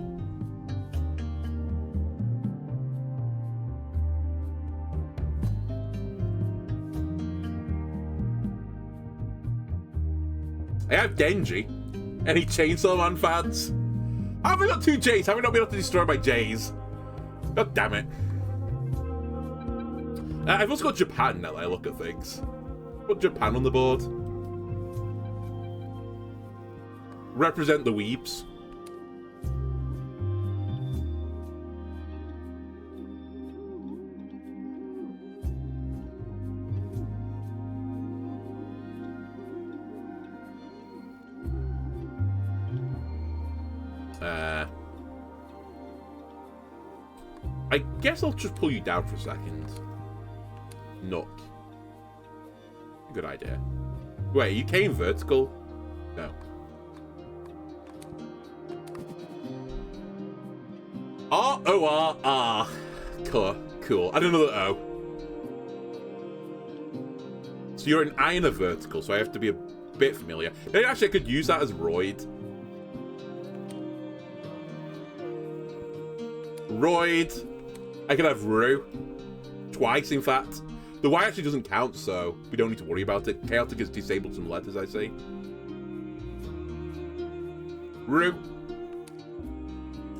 I have Denji. Any Chainsaw Man fans? How have I got 2 J's? How have I not been able to destroy my J's? God damn it. I've also got Japan now that I look at things. Put Japan on the board. Represent the weebs. I guess I'll just pull you down for a second. Nook. Good idea. Wait, you came vertical? No. R-O-R-R. Cool. I don't know the O. So you're an I and a vertical, so I have to be a bit familiar. Maybe actually I could use that as Royd. Royd. I could have Rue. Twice, in fact. The Y actually doesn't count, so we don't need to worry about it. Chaotic has disabled some letters, I see. Rue.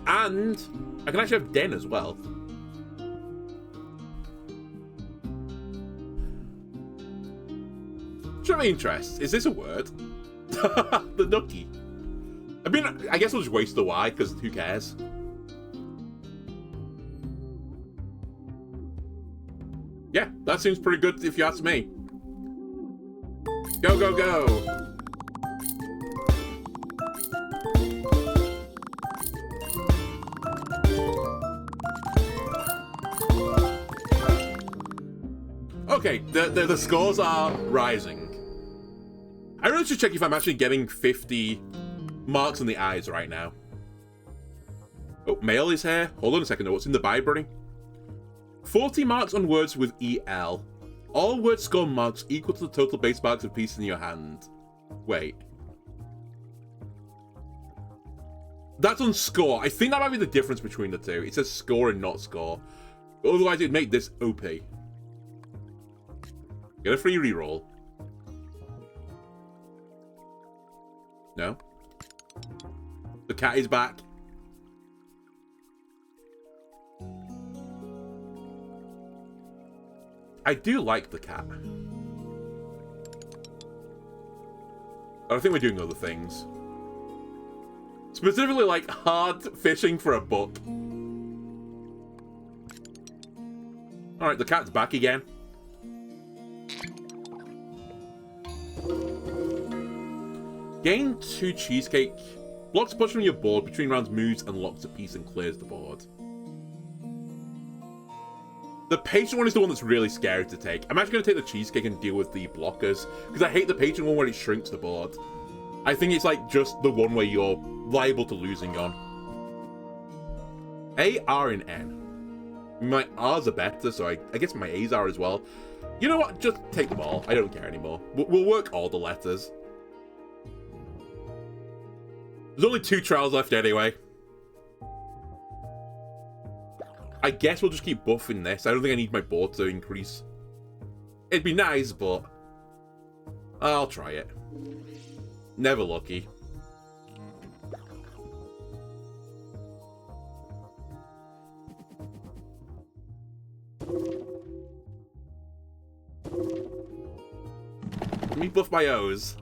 And I can actually have Den as well. Show me interest. Is this a word? The Nookie. I mean, I guess I'll just waste the Y, because who cares? Yeah, that seems pretty good if you ask me. Go, go, go! Okay, the scores are rising. I really should check if I'm actually getting 50 marks in the eyes right now. Oh, mail is here. Hold on a second, what's in the library? 40 marks on words with EL. All words score marks equal to the total base marks of piece in your hand. Wait. That's on score. I think that might be the difference between the two. It says score and not score. Otherwise, it'd make this OP. Get a free reroll. No. The cat is back. I do like the cat. I think we're doing other things. Specifically, like, hard fishing for a book. Alright, the cat's back again. Gain 2 cheesecake. Blocks a push from your board between rounds, moves, and locks a piece and clears the board. The patient one is the one that's really scary to take. I'm actually going to take the cheesecake and deal with the blockers, because I hate the patient one where it shrinks the board. I think it's like just the one where you're liable to losing on. A, R, and N. My R's are better, so I guess my A's are as well. You know what? Just take them all. I don't care anymore. We'll work all the letters. There's only 2 trials left anyway. I guess we'll just keep buffing this. I don't think I need my board to increase. It'd be nice, but I'll try it. Never lucky. Let me buff my O's.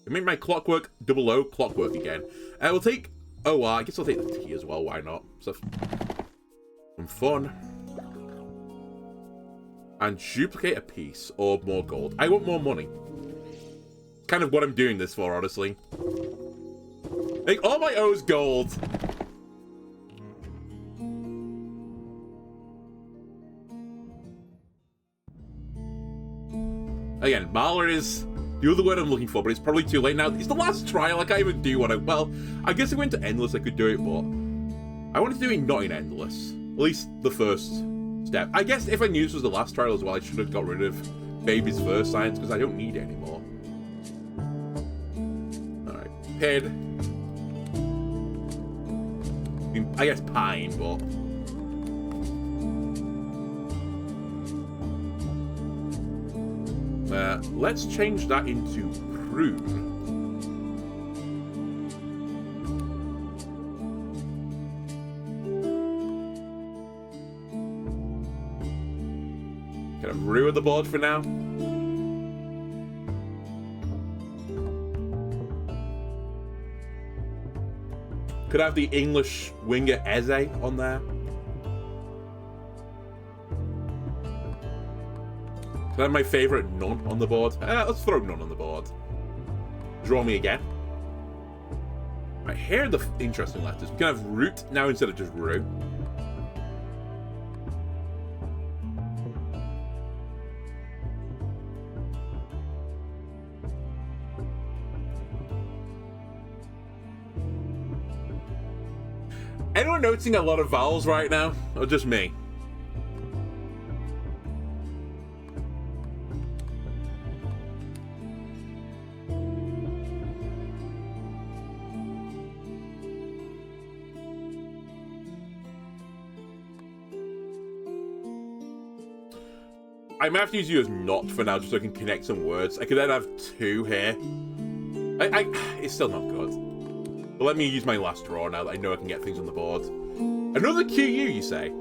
I made my clockwork double O clockwork again. We'll take OR. I guess I'll take the T as well. Why not? So, some fun. And duplicate a piece or more gold. I want more money. Kind of what I'm doing this for, honestly. Make all my O's gold. Again, Mahler is the other word I'm looking for, but it's probably too late now. It's the last trial. I can't even do what I... Well, I guess if I went to Endless, I could do it, but I wanted to do it not in Endless. At least the first step. I guess if I knew this was the last trial as well, I should have got rid of Baby's first science, because I don't need it anymore. Alright. Pid. I guess Pine, but... let's change that into Prune. Kind of ruin the board for now. Could I have the English winger Eze on there? Can I have my favourite None on the board? Let's throw None on the board. Draw me again. Right, here are the interesting letters. We can have Root now instead of just Roo. Anyone noticing a lot of vowels right now? Or just me? I might have to use you as not for now, just so I can connect some words. I could then have 2 here. It's still not good. But let me use my last draw now that I know I can get things on the board. Another QU, you say?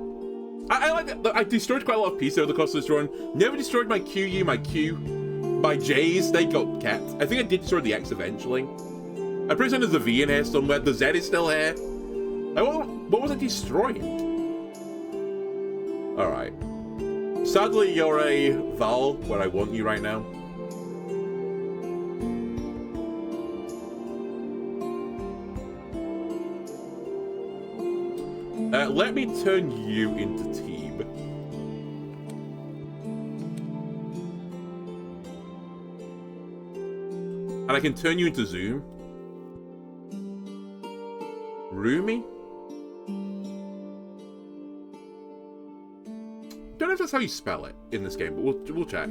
I like that. I destroyed quite a lot of pieces over the course of this run. Never destroyed my QU, my Q. My J's, they got kept. I think I did destroy the X eventually. I'm pretty certain there's a V in here somewhere. The Z is still here. What was I destroying? Alright. Sadly, you're a vowel where I want you right now. Let me turn you into team. And I can turn you into Zoom. Roomy? Don't know if that's how you spell it in this game, but we'll check.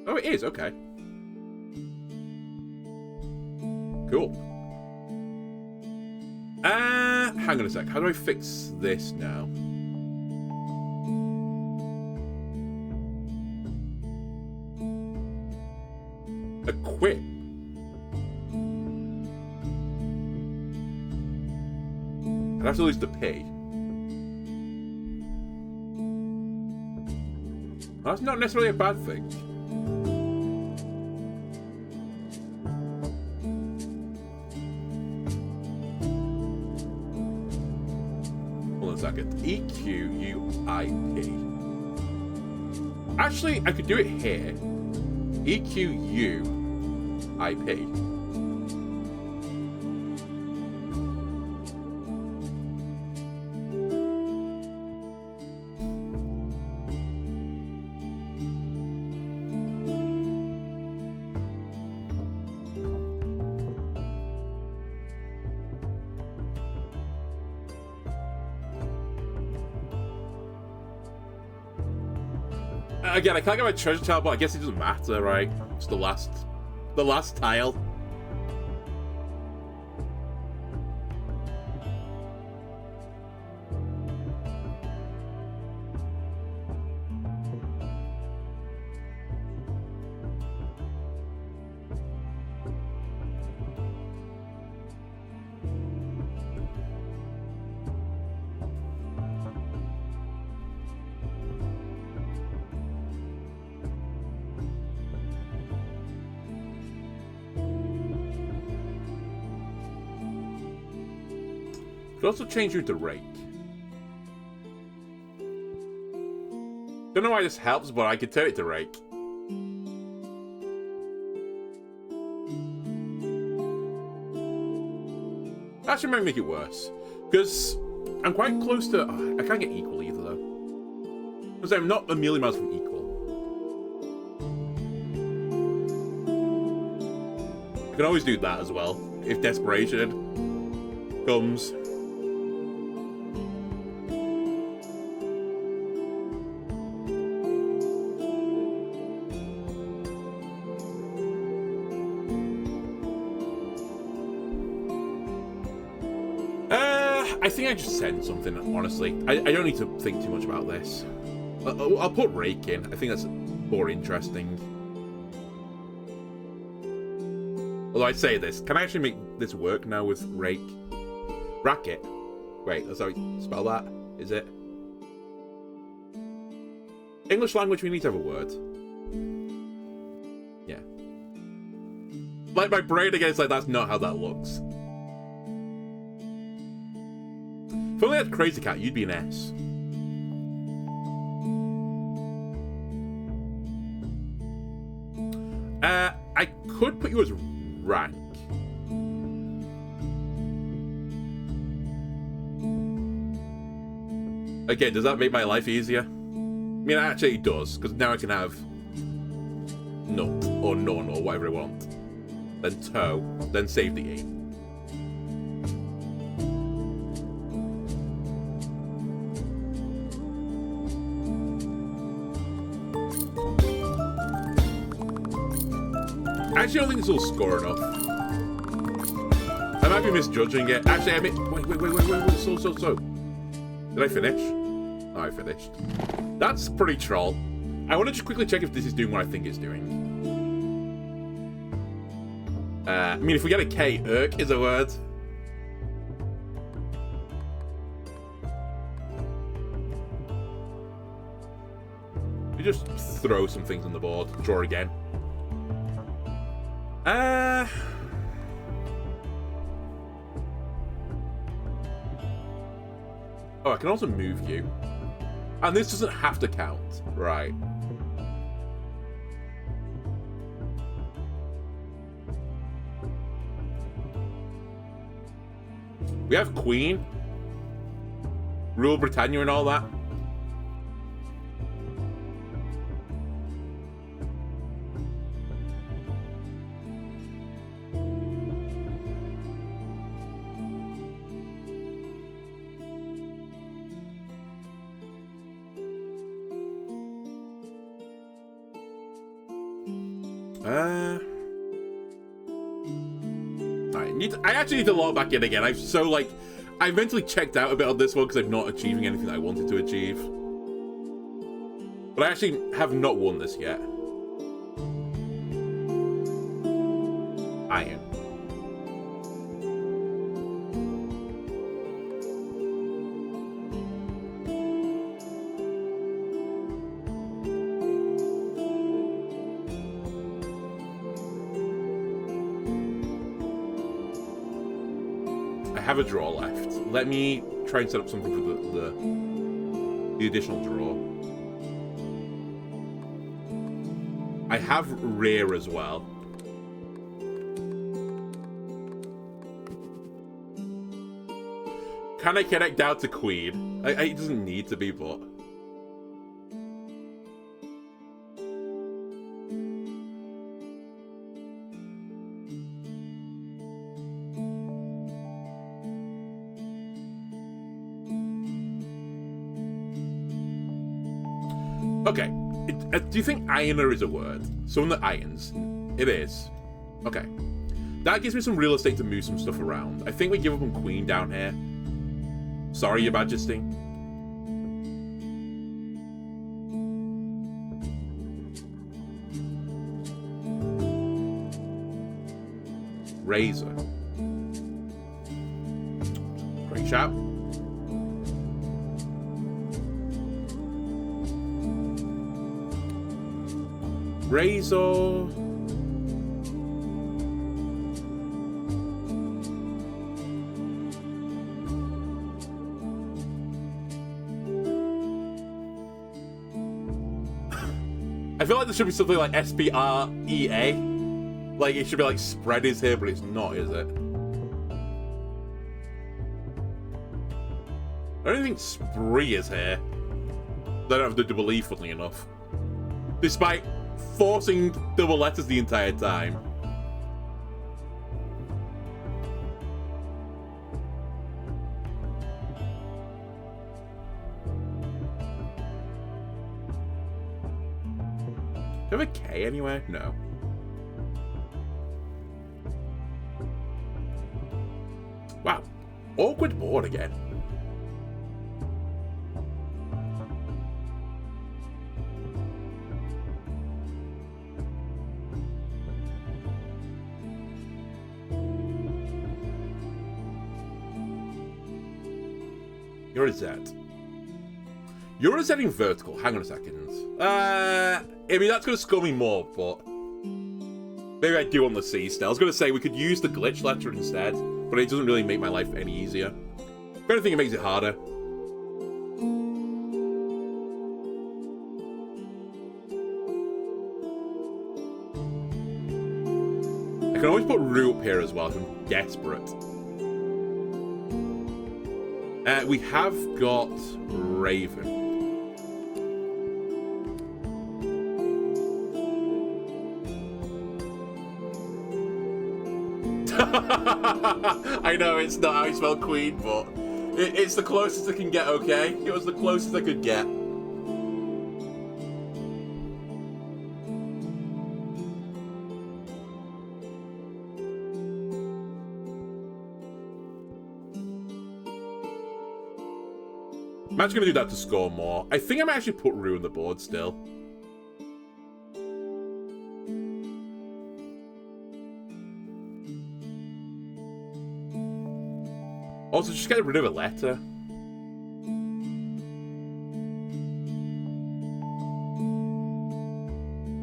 Oh, it is, okay. Cool. Hang on a sec. How do I fix this now? Equip. I'd have to lose the P. That's not necessarily a bad thing. Hold on a second. EQUIP. Actually, I could do it here. EQUIP. Again, I can't get my treasure tile, but I guess it doesn't matter, right? It's the last tile. Could also change you to Rake. Don't know why this helps, but I could turn it to Rake. Actually might make it worse. Because I'm quite close to... Oh, I can't get equal either, though. Because I'm not a million miles from equal. I can always do that as well, if desperation comes. I think I just send something, honestly. I don't need to think too much about this. I'll put Rake in. I think that's more interesting. Although I say this, can I actually make this work now with Rake? Racket. Wait, that's how you spell that? Is it? English language, we need to have a word. Yeah. Like my brain again, it's like, that's not how that looks. If only I had Crazy Cat, you'd be an S. I could put you as rank. Again, does that make my life easier? I mean, actually it does, because now I can have nut, or none, or whatever I want. Then toe, then save the E. Actually, I don't think this will score enough. I might be misjudging it. Actually, I mean, wait. So. Did I finish? Oh, I finished. That's pretty troll. I want to just quickly check if this is doing what I think it's doing. I mean, if we get a K, irk is a word. We just throw some things on the board. Draw again. Oh, I can also move you. And this doesn't have to count. Right. We have Queen. Rule Britannia and all that. I actually need to log back in again. I mentally checked out a bit on this one because I'm not achieving anything that I wanted to achieve. But I actually have not won this yet. Iron. I have a draw left. Let me try and set up something for the additional draw. I have rear as well. Can I connect down to Queen? It doesn't need to be, but... Okay. Do you think ironer is a word? Someone that irons? It is. Okay. That gives me some real estate to move some stuff around. I think we give up on Queen down here. Sorry, Your Majesty. Razor. Great shout. Razor. I feel like there should be something like SPREA. Like, it should be like spread is here, but it's not, is it? I don't think spree is here. They don't have the double E, funnily enough. Despite forcing double letters the entire time. Do you have a K anywhere? No. Wow. Awkward board again. You're a Z. You're a Zetting vertical. Hang on a second. I mean, that's going to score me more, but... Maybe I do want the C still. I was going to say we could use the glitch letter instead, but it doesn't really make my life any easier. If anything, it makes it harder. I can always put Rue up here as well if I'm desperate. We have got Raven. I know it's not how you spell Queen, but it's the closest I can get, okay? It was the closest I could get. I'm actually going to do that to score more. I think I might actually put Rue on the board still. Also, just get rid of a letter.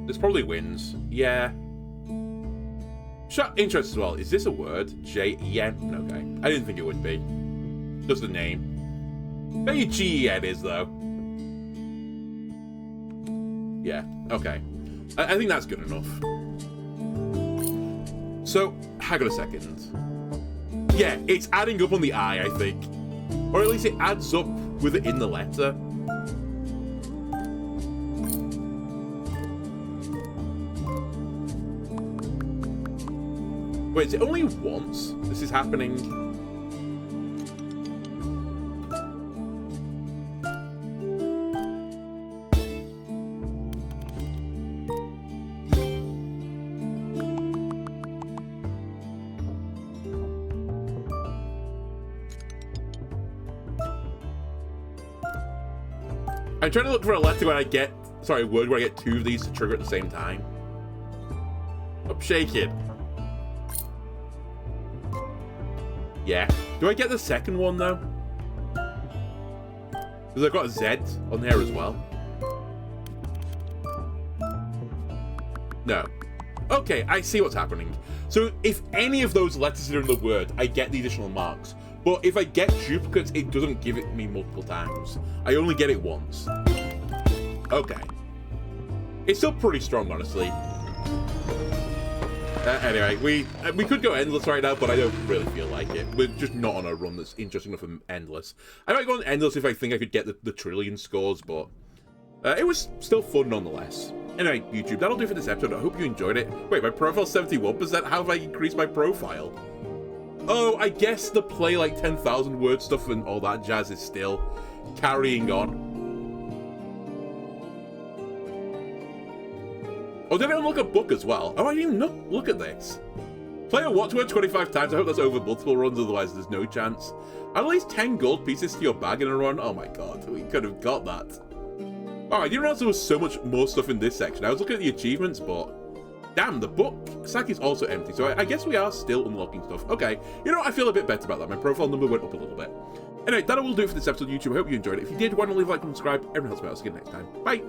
This probably wins. Yeah. Interest as well. Is this a word? J-E-N? Okay. I didn't think it would be. Just a name. Maybe G-E-N is, though. Yeah. Okay. I think that's good enough. So, hang on a second. Yeah, it's adding up on the I think. Or at least it adds up with it in the letter. Wait, is it only once this is happening? I'm trying to look for a letter when I get, sorry, a word where I get two of these to trigger at the same time. Stop shaking. Yeah. Do I get the second one, though? Because I've got a Z on there as well. No. Okay, I see what's happening. So if any of those letters are in the word, I get the additional marks. But if I get duplicates, it doesn't give it me multiple times. I only get it once. Okay. It's still pretty strong, honestly. Anyway, we could go endless right now, but I don't really feel like it. We're just not on a run that's interesting enough for endless. I might go on endless if I think I could get the trillion scores, but it was still fun nonetheless. Anyway, YouTube, that'll do for this episode. I hope you enjoyed it. Wait, my profile's 71%? How have I increased my profile? Oh, I guess the play like 10,000 word stuff and all that jazz is still carrying on. Oh, did I unlock a book as well? Oh, I didn't even look at this. Play a Watchword 25 times. I hope that's over multiple runs, otherwise there's no chance. Add at least 10 gold pieces to your bag in a run. Oh my god, we could have got that. Oh, I didn't realize there was so much more stuff in this section. I was looking at the achievements, but damn, the book sack is also empty, so I guess we are still unlocking stuff. Okay, you know what? I feel a bit better about that. My profile number went up a little bit. Anyway, that will do it for this episode, YouTube. I hope you enjoyed it. If you did, why not leave a like and subscribe? Everyone else, I'll see you next time. Bye!